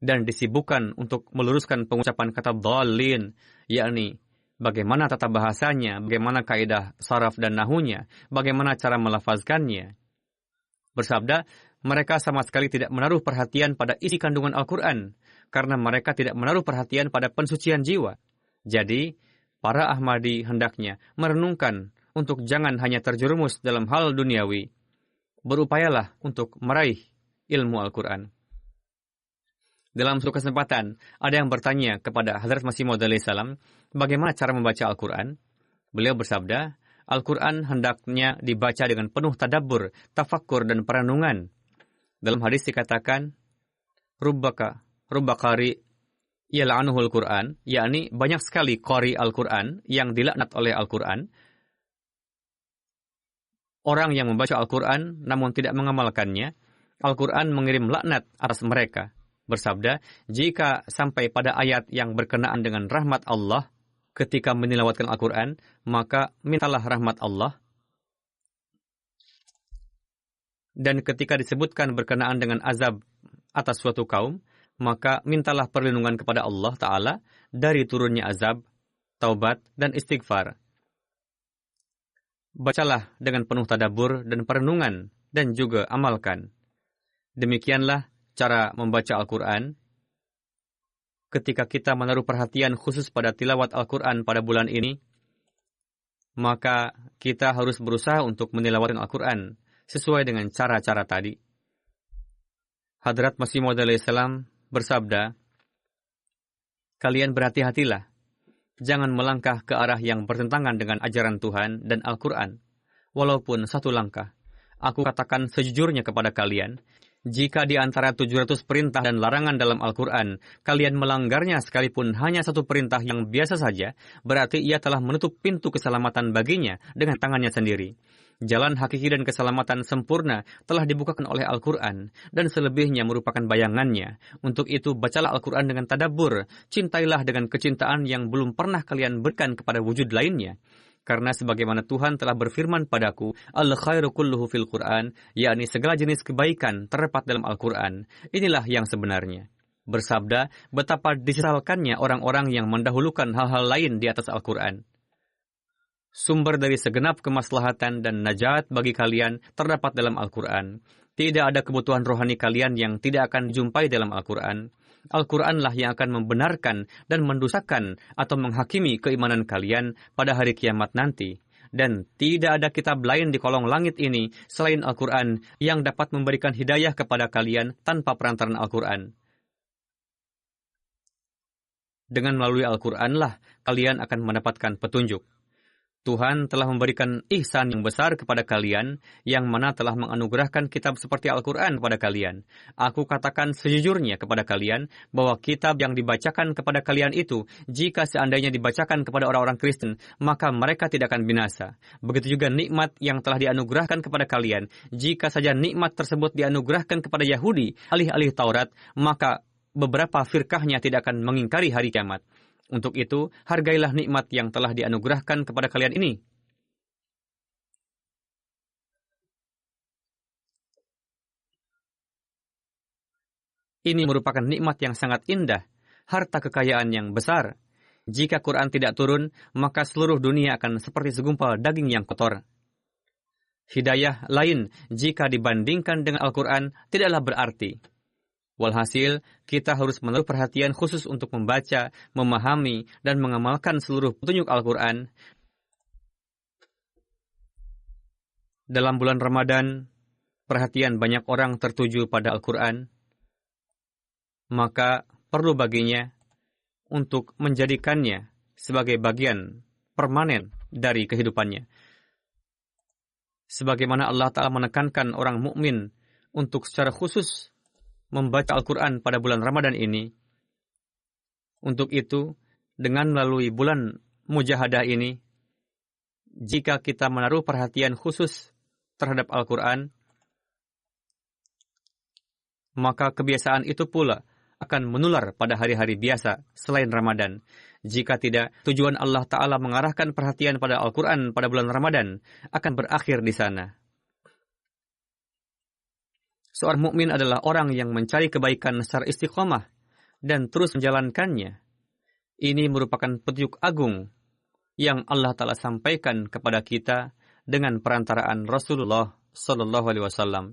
[SPEAKER 2] dan disibukkan untuk meluruskan pengucapan kata dhalin, yakni bagaimana tata bahasanya, bagaimana kaidah saraf dan nahunya, bagaimana cara melafazkannya. Bersabda, mereka sama sekali tidak menaruh perhatian pada isi kandungan Al-Quran, karena mereka tidak menaruh perhatian pada pensucian jiwa. Jadi, para Ahmadi hendaknya merenungkan untuk jangan hanya terjerumus dalam hal duniawi. Berupayalah untuk meraih ilmu Al-Quran. Dalam suatu kesempatan, ada yang bertanya kepada Hazrat Masih Maud alaihissalam, bagaimana cara membaca Al-Quran? Beliau bersabda, Al-Quran hendaknya dibaca dengan penuh tadabbur, tafakkur, dan perenungan. Dalam hadis dikatakan, Rubba qari yal'anuhul Quran, yakni banyak sekali qari Al-Quran yang dilaknat oleh Al-Quran. Orang yang membaca Al-Quran namun tidak mengamalkannya, Al-Quran mengirim laknat atas mereka. Bersabda, jika sampai pada ayat yang berkenaan dengan rahmat Allah ketika menilawatkan Al-Quran, maka mintalah rahmat Allah. Dan ketika disebutkan berkenaan dengan azab atas suatu kaum, maka mintalah perlindungan kepada Allah Ta'ala dari turunnya azab, taubat, dan istighfar. Bacalah dengan penuh tadabbur dan perenungan, dan juga amalkan. Demikianlah cara membaca Al-Quran. Ketika kita menaruh perhatian khusus pada tilawat Al-Quran pada bulan ini, maka kita harus berusaha untuk menilawatkan Al-Quran sesuai dengan cara-cara tadi. Hadrat Masih Maud alaihissalam bersabda, kalian berhati-hatilah, jangan melangkah ke arah yang bertentangan dengan ajaran Tuhan dan Al-Quran, walaupun satu langkah. Aku katakan sejujurnya kepada kalian, jika di antara 700 perintah dan larangan dalam Al-Quran, kalian melanggarnya sekalipun hanya satu perintah yang biasa saja, berarti ia telah menutup pintu keselamatan baginya dengan tangannya sendiri. Jalan hakiki dan keselamatan sempurna telah dibukakan oleh Al-Quran, dan selebihnya merupakan bayangannya. Untuk itu, bacalah Al-Quran dengan tadabbur, cintailah dengan kecintaan yang belum pernah kalian berikan kepada wujud lainnya. Karena sebagaimana Tuhan telah berfirman padaku, Al-khairu kulluhu fil Quran, yakni segala jenis kebaikan terdapat dalam Al-Quran. Inilah yang sebenarnya. Bersabda, betapa disesalkannya orang-orang yang mendahulukan hal-hal lain di atas Al-Quran. Sumber dari segenap kemaslahatan dan najat bagi kalian terdapat dalam Al-Quran. Tidak ada kebutuhan rohani kalian yang tidak akan dijumpai dalam Al-Quran. Al-Quranlah yang akan membenarkan dan mendustakan atau menghakimi keimanan kalian pada hari kiamat nanti. Dan tidak ada kitab lain di kolong langit ini selain Al-Quran yang dapat memberikan hidayah kepada kalian tanpa perantaran Al-Quran. Dengan melalui Al-Quranlah kalian akan mendapatkan petunjuk. Tuhan telah memberikan ihsan yang besar kepada kalian, yang mana telah menganugerahkan kitab seperti Al-Quran kepada kalian. Aku katakan sejujurnya kepada kalian, bahwa kitab yang dibacakan kepada kalian itu, jika seandainya dibacakan kepada orang-orang Kristen, maka mereka tidak akan binasa. Begitu juga nikmat yang telah dianugerahkan kepada kalian, jika saja nikmat tersebut dianugerahkan kepada Yahudi, alih-alih Taurat, maka beberapa firkahnya tidak akan mengingkari hari kiamat. Untuk itu, hargailah nikmat yang telah dianugerahkan kepada kalian ini. Ini merupakan nikmat yang sangat indah, harta kekayaan yang besar. Jika Quran tidak turun, maka seluruh dunia akan seperti segumpal daging yang kotor. Hidayah lain, jika dibandingkan dengan Al-Quran, tidaklah berarti. Walhasil, kita harus menaruh perhatian khusus untuk membaca, memahami, dan mengamalkan seluruh petunjuk Al-Quran. dalam bulan Ramadan, perhatian banyak orang tertuju pada Al-Quran, maka perlu baginya untuk menjadikannya sebagai bagian permanen dari kehidupannya. Sebagaimana Allah Ta'ala menekankan orang mukmin untuk secara khusus membaca Al-Quran pada bulan Ramadan ini. Untuk itu, dengan melalui bulan mujahadah ini, jika kita menaruh perhatian khusus terhadap Al-Quran, maka kebiasaan itu pula akan menular pada hari-hari biasa selain Ramadan. Jika tidak, tujuan Allah Ta'ala mengarahkan perhatian pada Al-Quran pada bulan Ramadan akan berakhir di sana. Seorang mukmin adalah orang yang mencari kebaikan secara istiqomah dan terus menjalankannya. Ini merupakan petunjuk agung yang Allah Ta'ala sampaikan kepada kita dengan perantaraan Rasulullah Sallallahu Alaihi Wasallam.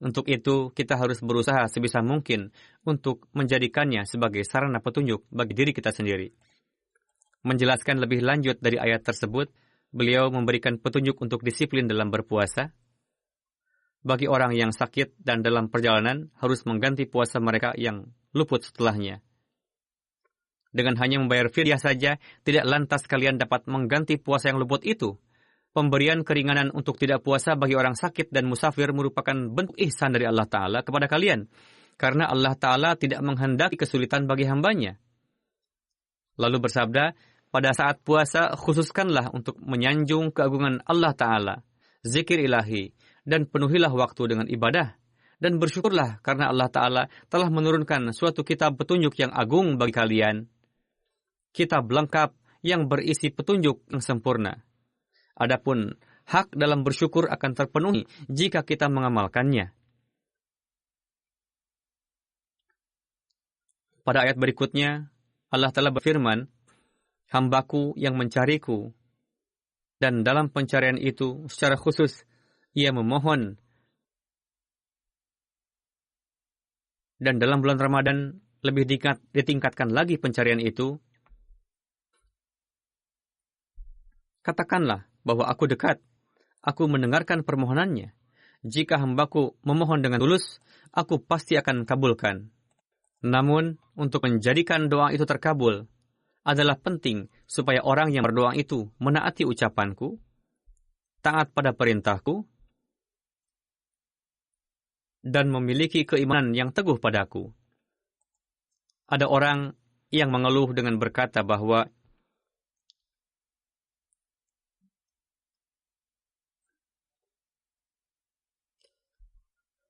[SPEAKER 2] Untuk itu, kita harus berusaha sebisa mungkin untuk menjadikannya sebagai sarana petunjuk bagi diri kita sendiri. Menjelaskan lebih lanjut dari ayat tersebut, beliau memberikan petunjuk untuk disiplin dalam berpuasa. Bagi orang yang sakit dan dalam perjalanan, harus mengganti puasa mereka yang luput setelahnya. Dengan hanya membayar fidyah saja, tidak lantas kalian dapat mengganti puasa yang luput itu. Pemberian keringanan untuk tidak puasa bagi orang sakit dan musafir merupakan bentuk ihsan dari Allah Ta'ala kepada kalian. Karena Allah Ta'ala tidak menghendaki kesulitan bagi hambanya. Lalu bersabda, pada saat puasa khususkanlah untuk menyanjung keagungan Allah Ta'ala, zikir ilahi, dan penuhilah waktu dengan ibadah. Dan bersyukurlah karena Allah Ta'ala telah menurunkan suatu kitab petunjuk yang agung bagi kalian. Kitab lengkap yang berisi petunjuk yang sempurna. Adapun hak dalam bersyukur akan terpenuhi jika kita mengamalkannya. Pada ayat berikutnya, Allah Ta'ala berfirman, "Hambaku yang mencariku, dan dalam pencarian itu secara khusus ia memohon." Dan dalam bulan Ramadan lebih ditingkatkan lagi pencarian itu. Katakanlah bahwa aku dekat, aku mendengarkan permohonannya. Jika hambaku memohon dengan tulus, aku pasti akan kabulkan. Namun, untuk menjadikan doa itu terkabul, adalah penting supaya orang yang berdoa itu menaati ucapanku, taat pada perintahku, dan memiliki keimanan yang teguh padaku. Ada orang yang mengeluh dengan berkata bahwa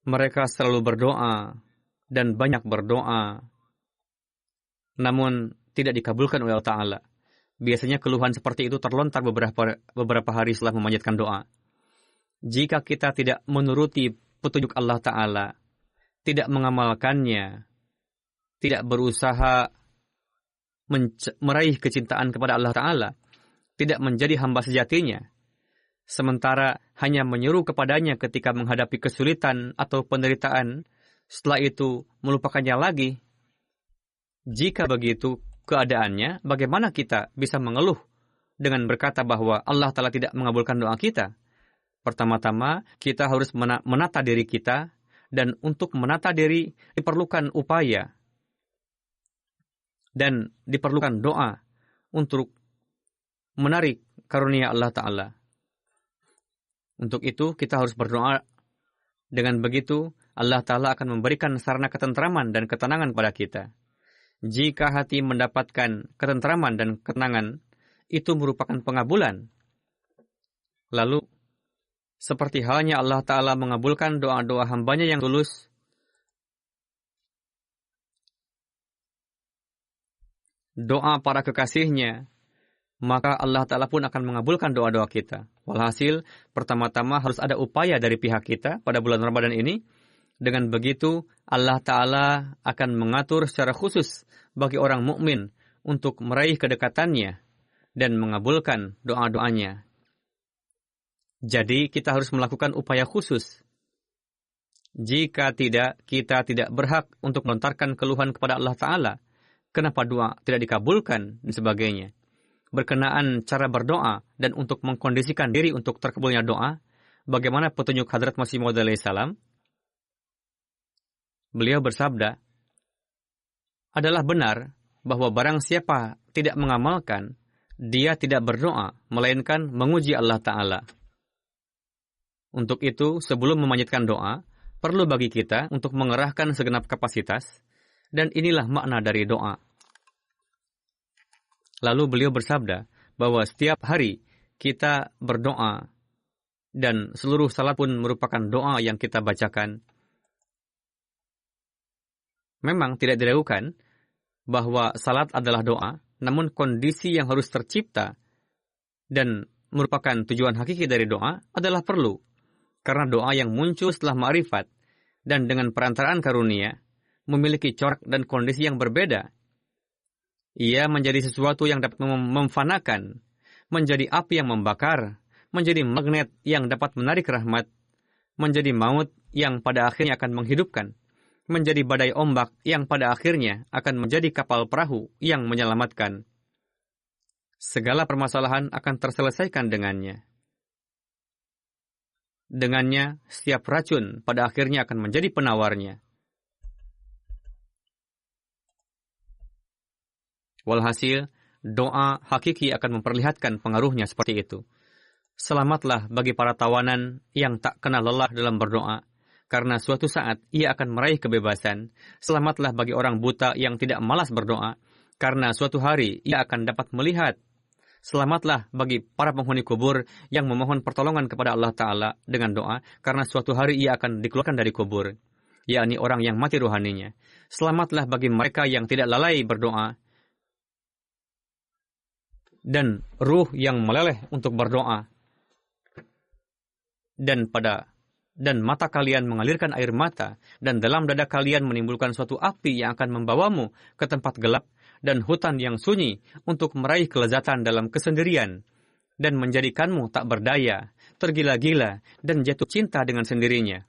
[SPEAKER 2] mereka selalu berdoa dan banyak berdoa, namun tidak dikabulkan oleh Allah Ta'ala. Biasanya keluhan seperti itu terlontar beberapa hari setelah memanjatkan doa. Jika kita tidak menuruti petunjuk Allah Ta'ala, tidak mengamalkannya, tidak berusaha meraih kecintaan kepada Allah Ta'ala, tidak menjadi hamba sejatinya, sementara hanya menyeru kepadanya ketika menghadapi kesulitan atau penderitaan, setelah itu melupakannya lagi. Jika begitu keadaannya, bagaimana kita bisa mengeluh dengan berkata bahwa Allah Ta'ala tidak mengabulkan doa kita? Pertama-tama, kita harus menata diri kita, dan untuk menata diri diperlukan upaya dan diperlukan doa untuk menarik karunia Allah Ta'ala. Untuk itu, kita harus berdoa. Dengan begitu, Allah Ta'ala akan memberikan sarana ketentraman dan ketenangan pada kita. Jika hati mendapatkan ketentraman dan ketenangan, itu merupakan pengabulan. Lalu, seperti halnya Allah Ta'ala mengabulkan doa-doa hambanya yang tulus, doa para kekasihnya, maka Allah Ta'ala pun akan mengabulkan doa-doa kita. Walhasil, pertama-tama harus ada upaya dari pihak kita pada bulan Ramadan ini. Dengan begitu, Allah Ta'ala akan mengatur secara khusus bagi orang mukmin untuk meraih kedekatannya dan mengabulkan doa-doanya. Jadi, kita harus melakukan upaya khusus. Jika tidak, kita tidak berhak untuk melontarkan keluhan kepada Allah Ta'ala. Kenapa doa tidak dikabulkan dan sebagainya. Berkenaan cara berdoa dan untuk mengkondisikan diri untuk terkabulnya doa, bagaimana petunjuk Hadrat Masih Maud alaihissalam? Beliau bersabda, adalah benar bahwa barang siapa tidak mengamalkan, dia tidak berdoa, melainkan menguji Allah Ta'ala. Untuk itu, sebelum memanjatkan doa, perlu bagi kita untuk mengerahkan segenap kapasitas, dan inilah makna dari doa. Lalu beliau bersabda bahwa setiap hari kita berdoa, dan seluruh salat pun merupakan doa yang kita bacakan. Memang tidak diragukan bahwa salat adalah doa, namun kondisi yang harus tercipta dan merupakan tujuan hakiki dari doa adalah perlu. Karena doa yang muncul setelah ma'rifat dan dengan perantaraan karunia memiliki corak dan kondisi yang berbeda. Ia menjadi sesuatu yang dapat memfanakan, menjadi api yang membakar, menjadi magnet yang dapat menarik rahmat, menjadi maut yang pada akhirnya akan menghidupkan, menjadi badai ombak yang pada akhirnya akan menjadi kapal perahu yang menyelamatkan. Segala permasalahan akan terselesaikan dengannya. Dengannya, setiap racun pada akhirnya akan menjadi penawarnya. Walhasil, doa hakiki akan memperlihatkan pengaruhnya seperti itu. Selamatlah bagi para tawanan yang tak kenal lelah dalam berdoa, karena suatu saat ia akan meraih kebebasan. Selamatlah bagi orang buta yang tidak malas berdoa, karena suatu hari ia akan dapat melihat. Selamatlah bagi para penghuni kubur yang memohon pertolongan kepada Allah Ta'ala dengan doa, karena suatu hari ia akan dikeluarkan dari kubur, yakni orang yang mati rohaninya. Selamatlah bagi mereka yang tidak lalai berdoa, dan ruh yang meleleh untuk berdoa, dan mata kalian mengalirkan air mata, dan dalam dada kalian menimbulkan suatu api yang akan membawamu ke tempat gelap dan hutan yang sunyi untuk meraih kelezatan dalam kesendirian, dan menjadikanmu tak berdaya, tergila-gila, dan jatuh cinta dengan sendirinya.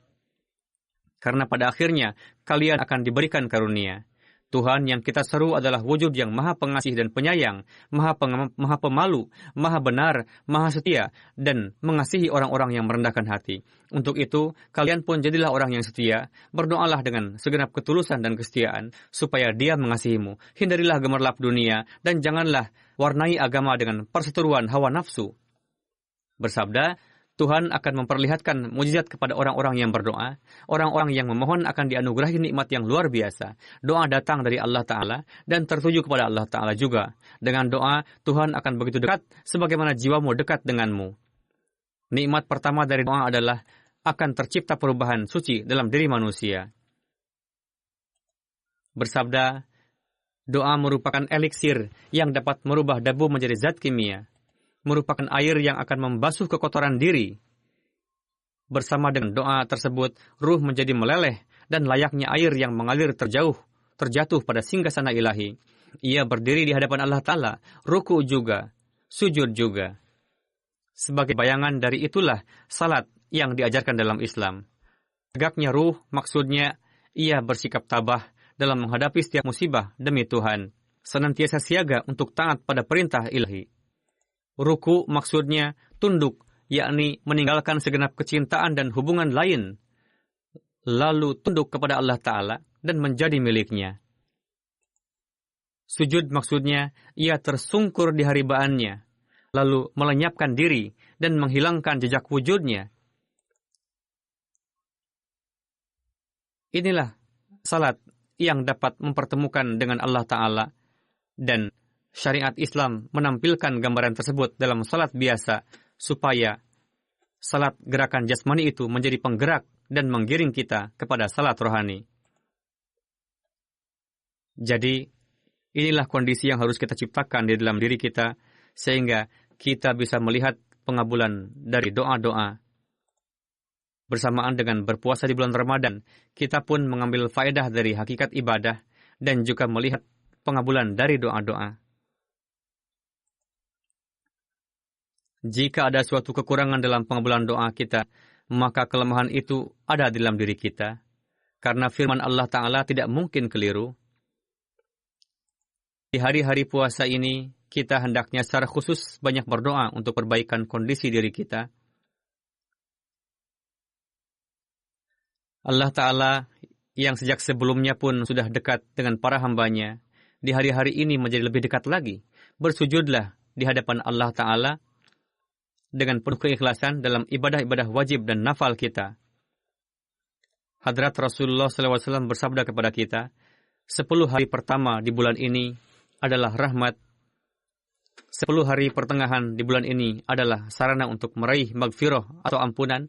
[SPEAKER 2] Karena pada akhirnya kalian akan diberikan karunia. Tuhan yang kita seru adalah wujud yang maha pengasih dan penyayang, maha pemalu, maha benar, maha setia, dan mengasihi orang-orang yang merendahkan hati. Untuk itu, kalian pun jadilah orang yang setia, berdoalah dengan segenap ketulusan dan kesetiaan, supaya Dia mengasihimu. Hindarilah gemerlap dunia, dan janganlah warnai agama dengan perseteruan hawa nafsu. Bersabda, Tuhan akan memperlihatkan mukjizat kepada orang-orang yang berdoa. Orang-orang yang memohon akan dianugerahi nikmat yang luar biasa. Doa datang dari Allah Ta'ala dan tertuju kepada Allah Ta'ala juga. Dengan doa, Tuhan akan begitu dekat sebagaimana jiwamu dekat denganmu. Nikmat pertama dari doa adalah akan tercipta perubahan suci dalam diri manusia. Bersabda, doa merupakan eliksir yang dapat merubah debu menjadi zat kimia, merupakan air yang akan membasuh kekotoran diri. Bersama dengan doa tersebut, ruh menjadi meleleh dan layaknya air yang mengalir terjatuh pada singgasana ilahi. Ia berdiri di hadapan Allah Ta'ala, ruku juga, sujud juga. Sebagai bayangan dari itulah salat yang diajarkan dalam Islam. Tegaknya ruh, maksudnya ia bersikap tabah dalam menghadapi setiap musibah demi Tuhan, senantiasa siaga untuk taat pada perintah ilahi. Ruku maksudnya tunduk, yakni meninggalkan segenap kecintaan dan hubungan lain, lalu tunduk kepada Allah Ta'ala dan menjadi miliknya. Sujud maksudnya ia tersungkur di haribaannya, lalu melenyapkan diri dan menghilangkan jejak wujudnya. Inilah salat yang dapat mempertemukan dengan Allah Ta'ala, dan syariat Islam menampilkan gambaran tersebut dalam salat biasa, supaya salat gerakan jasmani itu menjadi penggerak dan menggiring kita kepada salat rohani. Jadi, inilah kondisi yang harus kita ciptakan di dalam diri kita, sehingga kita bisa melihat pengabulan dari doa-doa. Bersamaan dengan berpuasa di bulan Ramadan, kita pun mengambil faedah dari hakikat ibadah dan juga melihat pengabulan dari doa-doa. Jika ada suatu kekurangan dalam pengabulan doa kita, maka kelemahan itu ada di dalam diri kita. Karena firman Allah Ta'ala tidak mungkin keliru. Di hari-hari puasa ini, kita hendaknya secara khusus banyak berdoa untuk perbaikan kondisi diri kita. Allah Ta'ala yang sejak sebelumnya pun sudah dekat dengan para hambanya, di hari-hari ini menjadi lebih dekat lagi. Bersujudlah di hadapan Allah Ta'ala dengan penuh keikhlasan dalam ibadah-ibadah wajib dan nafal kita. Hadrat Rasulullah SAW bersabda kepada kita, 10 hari pertama di bulan ini adalah rahmat. 10 hari pertengahan di bulan ini adalah sarana untuk meraih magfirah atau ampunan.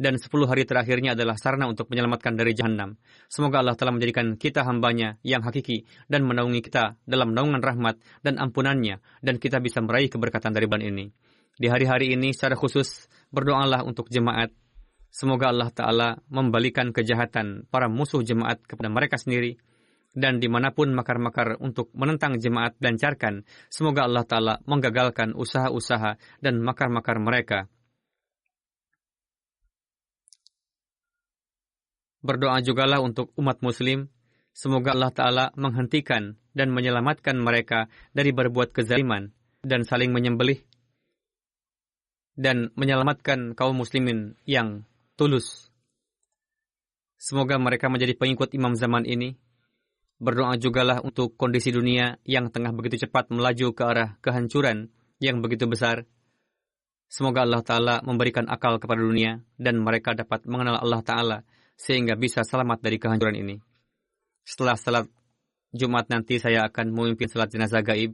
[SPEAKER 2] Dan 10 hari terakhirnya adalah sarana untuk menyelamatkan dari Jahannam. Semoga Allah telah menjadikan kita hambanya yang hakiki dan menaungi kita dalam naungan rahmat dan ampunannya, dan kita bisa meraih keberkatan dari bulan ini. Di hari-hari ini secara khusus berdoalah untuk jemaat. Semoga Allah Ta'ala membalikan kejahatan para musuh jemaat kepada mereka sendiri, dan dimanapun makar-makar untuk menentang jemaat lancarkan, semoga Allah Ta'ala menggagalkan usaha-usaha dan makar-makar mereka. Berdoa jugalah untuk umat muslim, semoga Allah Ta'ala menghentikan dan menyelamatkan mereka dari berbuat kezaliman dan saling menyembelih, dan menyelamatkan kaum muslimin yang tulus. Semoga mereka menjadi pengikut imam zaman ini. Berdoa jugalah untuk kondisi dunia yang tengah begitu cepat melaju ke arah kehancuran yang begitu besar. Semoga Allah Ta'ala memberikan akal kepada dunia dan mereka dapat mengenal Allah Ta'ala sehingga bisa selamat dari kehancuran ini. Setelah salat Jumat nanti saya akan memimpin salat jenazah gaib.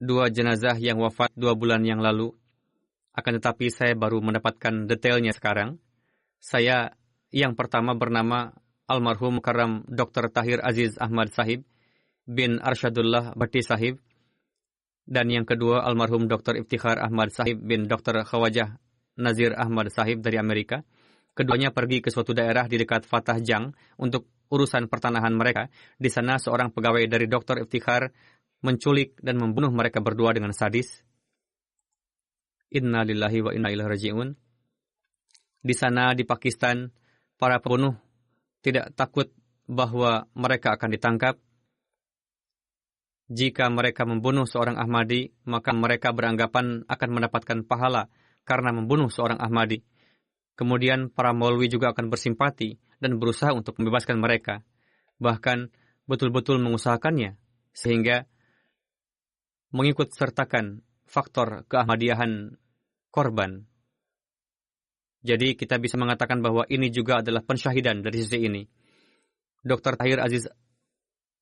[SPEAKER 2] Dua jenazah yang wafat 2 bulan yang lalu. Akan tetapi saya baru mendapatkan detailnya sekarang. Saya yang pertama bernama almarhum Mukarram Dr. Tahir Aziz Ahmad Sahib bin Arsyadullah Bhatti Sahib. Dan yang kedua almarhum Dr. Iftikhar Ahmad Sahib bin Dr. Khawajah Nazir Ahmad Sahib dari Amerika. Keduanya pergi ke suatu daerah di dekat Fatah Jang untuk urusan pertanahan mereka. Di sana seorang pegawai dari Dr. Iftikhar menculik dan membunuh mereka berdua dengan sadis. Inna lillahi wa inna ilaihi raji'un. Di sana di Pakistan, para pembunuh tidak takut bahwa mereka akan ditangkap. Jika mereka membunuh seorang Ahmadi, maka mereka beranggapan akan mendapatkan pahala karena membunuh seorang Ahmadi. Kemudian para Maulwi juga akan bersimpati dan berusaha untuk membebaskan mereka. Bahkan betul-betul mengusahakannya, sehingga mengikut sertakan faktor keahmadiyahan korban. Jadi kita bisa mengatakan bahwa ini juga adalah pensyahidan dari sisi ini. Dr. Tahir Aziz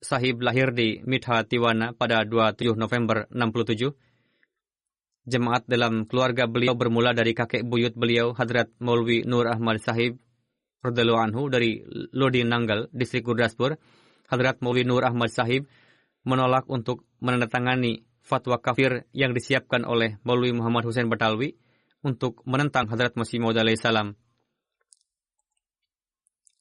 [SPEAKER 2] Sahib lahir di Mitha Tiwana pada 27 November 67. Jemaat dalam keluarga beliau bermula dari kakek buyut beliau, Hadrat Maulwi Nur Ahmad Sahib radhiyallahu anhu dari Lodi Nanggal, distrik Gurdaspur. Hadrat Maulwi Nur Ahmad Sahib menolak untuk menandatangani fatwa kafir yang disiapkan oleh Maulwi Muhammad Hussein Batalwi untuk menentang Hadrat Masih Maud alaihi salam.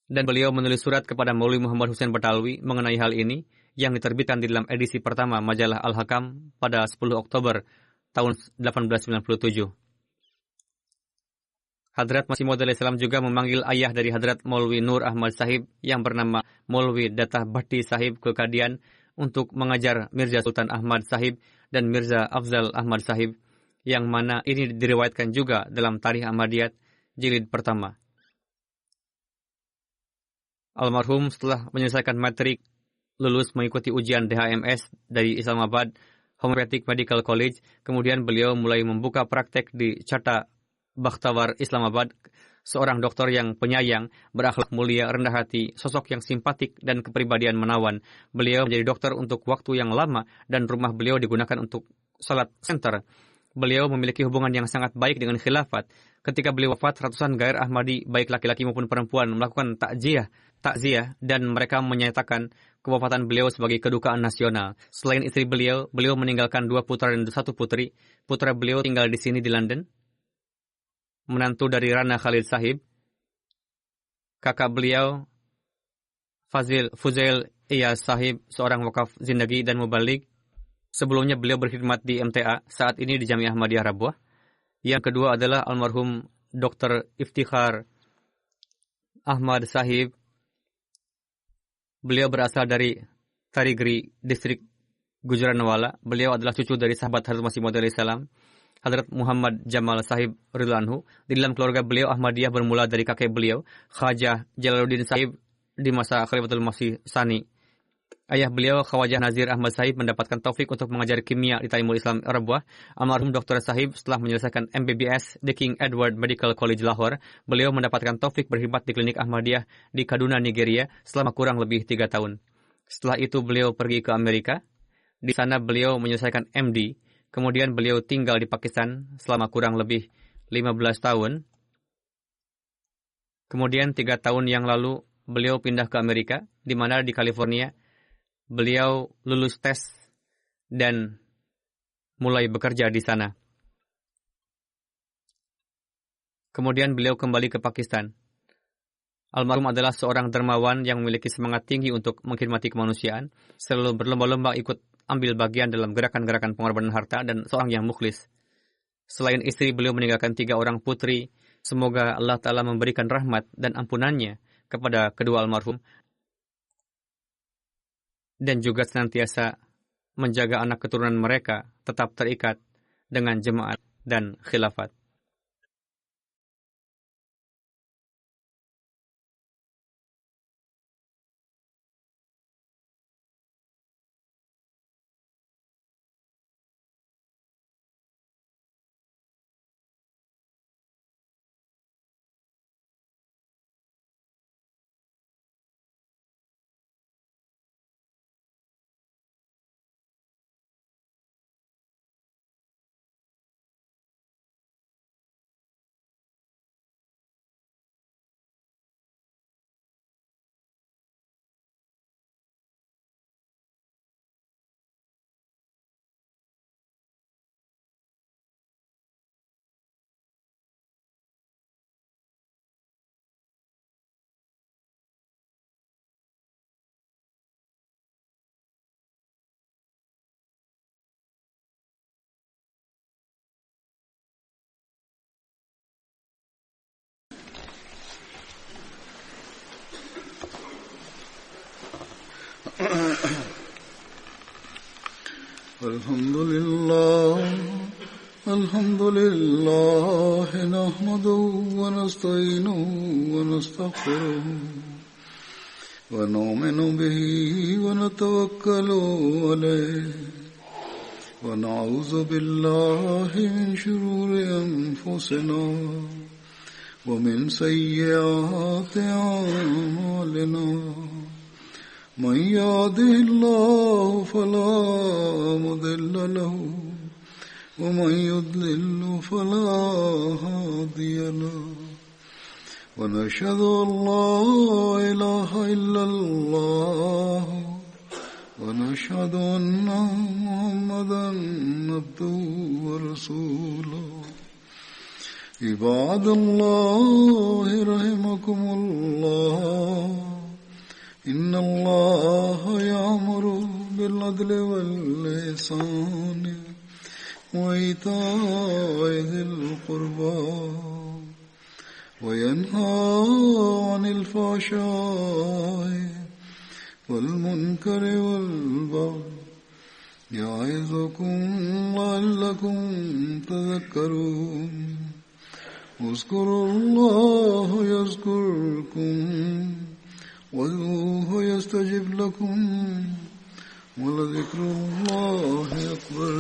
[SPEAKER 2] Dan beliau menulis surat kepada Maulwi Muhammad Hussein Batalwi mengenai hal ini yang diterbitkan di dalam edisi pertama majalah Al-Hakam pada 10 Oktober tahun 1897. Hadrat Masih Maud alaihi salam juga memanggil ayah dari Hadrat Maulwi Nur Ahmad Sahib yang bernama Maulwi Datah Bhatti Sahib ke Kadian untuk mengajar Mirza Sultan Ahmad Sahib dan Mirza Afzal Ahmad Sahib, yang mana ini diriwayatkan juga dalam Tarikh Ahmadiyat jilid pertama. Almarhum setelah menyelesaikan matrik, lulus mengikuti ujian DHMS dari Islamabad Homeopathic Medical College. Kemudian beliau mulai membuka praktek di Chata Bakhtawar, Islamabad. Seorang dokter yang penyayang, berakhlak mulia, rendah hati, sosok yang simpatik dan kepribadian menawan. Beliau menjadi dokter untuk waktu yang lama dan rumah beliau digunakan untuk salat center. Beliau memiliki hubungan yang sangat baik dengan khilafat. Ketika beliau wafat, ratusan gair Ahmadi, baik laki-laki maupun perempuan, melakukan takziah dan mereka menyatakan kewafatan beliau sebagai kedukaan nasional. Selain istri beliau, beliau meninggalkan 2 putra dan 1 putri. Putra beliau tinggal di sini di London. Menantu dari Rana Khalid Sahib. Kakak beliau, Fuzail Iyas Sahib, seorang wakaf zindagi dan mubalik. Sebelumnya beliau berkhidmat di MTA, saat ini di Jamiah Ahmadiyah Rabwah. Yang kedua adalah almarhum Dr. Iftikhar Ahmad Sahib. Beliau berasal dari Tarigri, distrik Gujranwala. Beliau adalah cucu dari sahabat Hadrat Masih Maud alaihi salam. Hadrat Muhammad Jamal Sahib Ridlanhu. Di dalam keluarga beliau, Ahmadiyah bermula dari kakek beliau, Khajah Jalaluddin Sahib di masa Khalifatul Masih Sani. Ayah beliau, Khawajah Nazir Ahmad Sahib, mendapatkan taufik untuk mengajar kimia di Talimul Islam Rabwah. Almarhum Dr. Sahib setelah menyelesaikan MBBS di King Edward Medical College Lahore, beliau mendapatkan taufik berkhidmat di klinik Ahmadiyah di Kaduna, Nigeria selama kurang lebih 3 tahun. Setelah itu beliau pergi ke Amerika. Di sana beliau menyelesaikan MD. Kemudian beliau tinggal di Pakistan selama kurang lebih 15 tahun. Kemudian 3 tahun yang lalu beliau pindah ke Amerika, di mana di California beliau lulus tes dan mulai bekerja di sana. Kemudian beliau kembali ke Pakistan. Almarhum adalah seorang dermawan yang memiliki semangat tinggi untuk mengkhidmati kemanusiaan, selalu berlomba-lomba ikut ambil bagian dalam gerakan-gerakan pengorbanan harta, dan seorang yang mukhlis. Selain istri, beliau meninggalkan 3 orang putri. Semoga Allah Ta'ala memberikan rahmat dan ampunannya kepada kedua almarhum, dan juga senantiasa menjaga anak keturunan mereka tetap terikat dengan jemaat dan khilafat.
[SPEAKER 1] الحمد لله نحمده ونستعينه ونستغفره ونؤمن به ونتوكل عليه ونعوذ بالله من شرور أنفسنا ومن سيئات أعمالنا من يهده الله فلا مضل له ومن يضلل فلا هادي له ونشهد أن لا إله إلا الله ونشهد أن محمدا عبده ورسوله عباد الله رحمكم الله إن الله يأمر بالعدل والإحسان وإيتاء ذي القربى وينهى عن الفحشاء والمنكر والبغي يعظكم لعلكم تذكرون اذكروا الله يذكركم وادعوه يستجب لكم ولذكر الله أكبر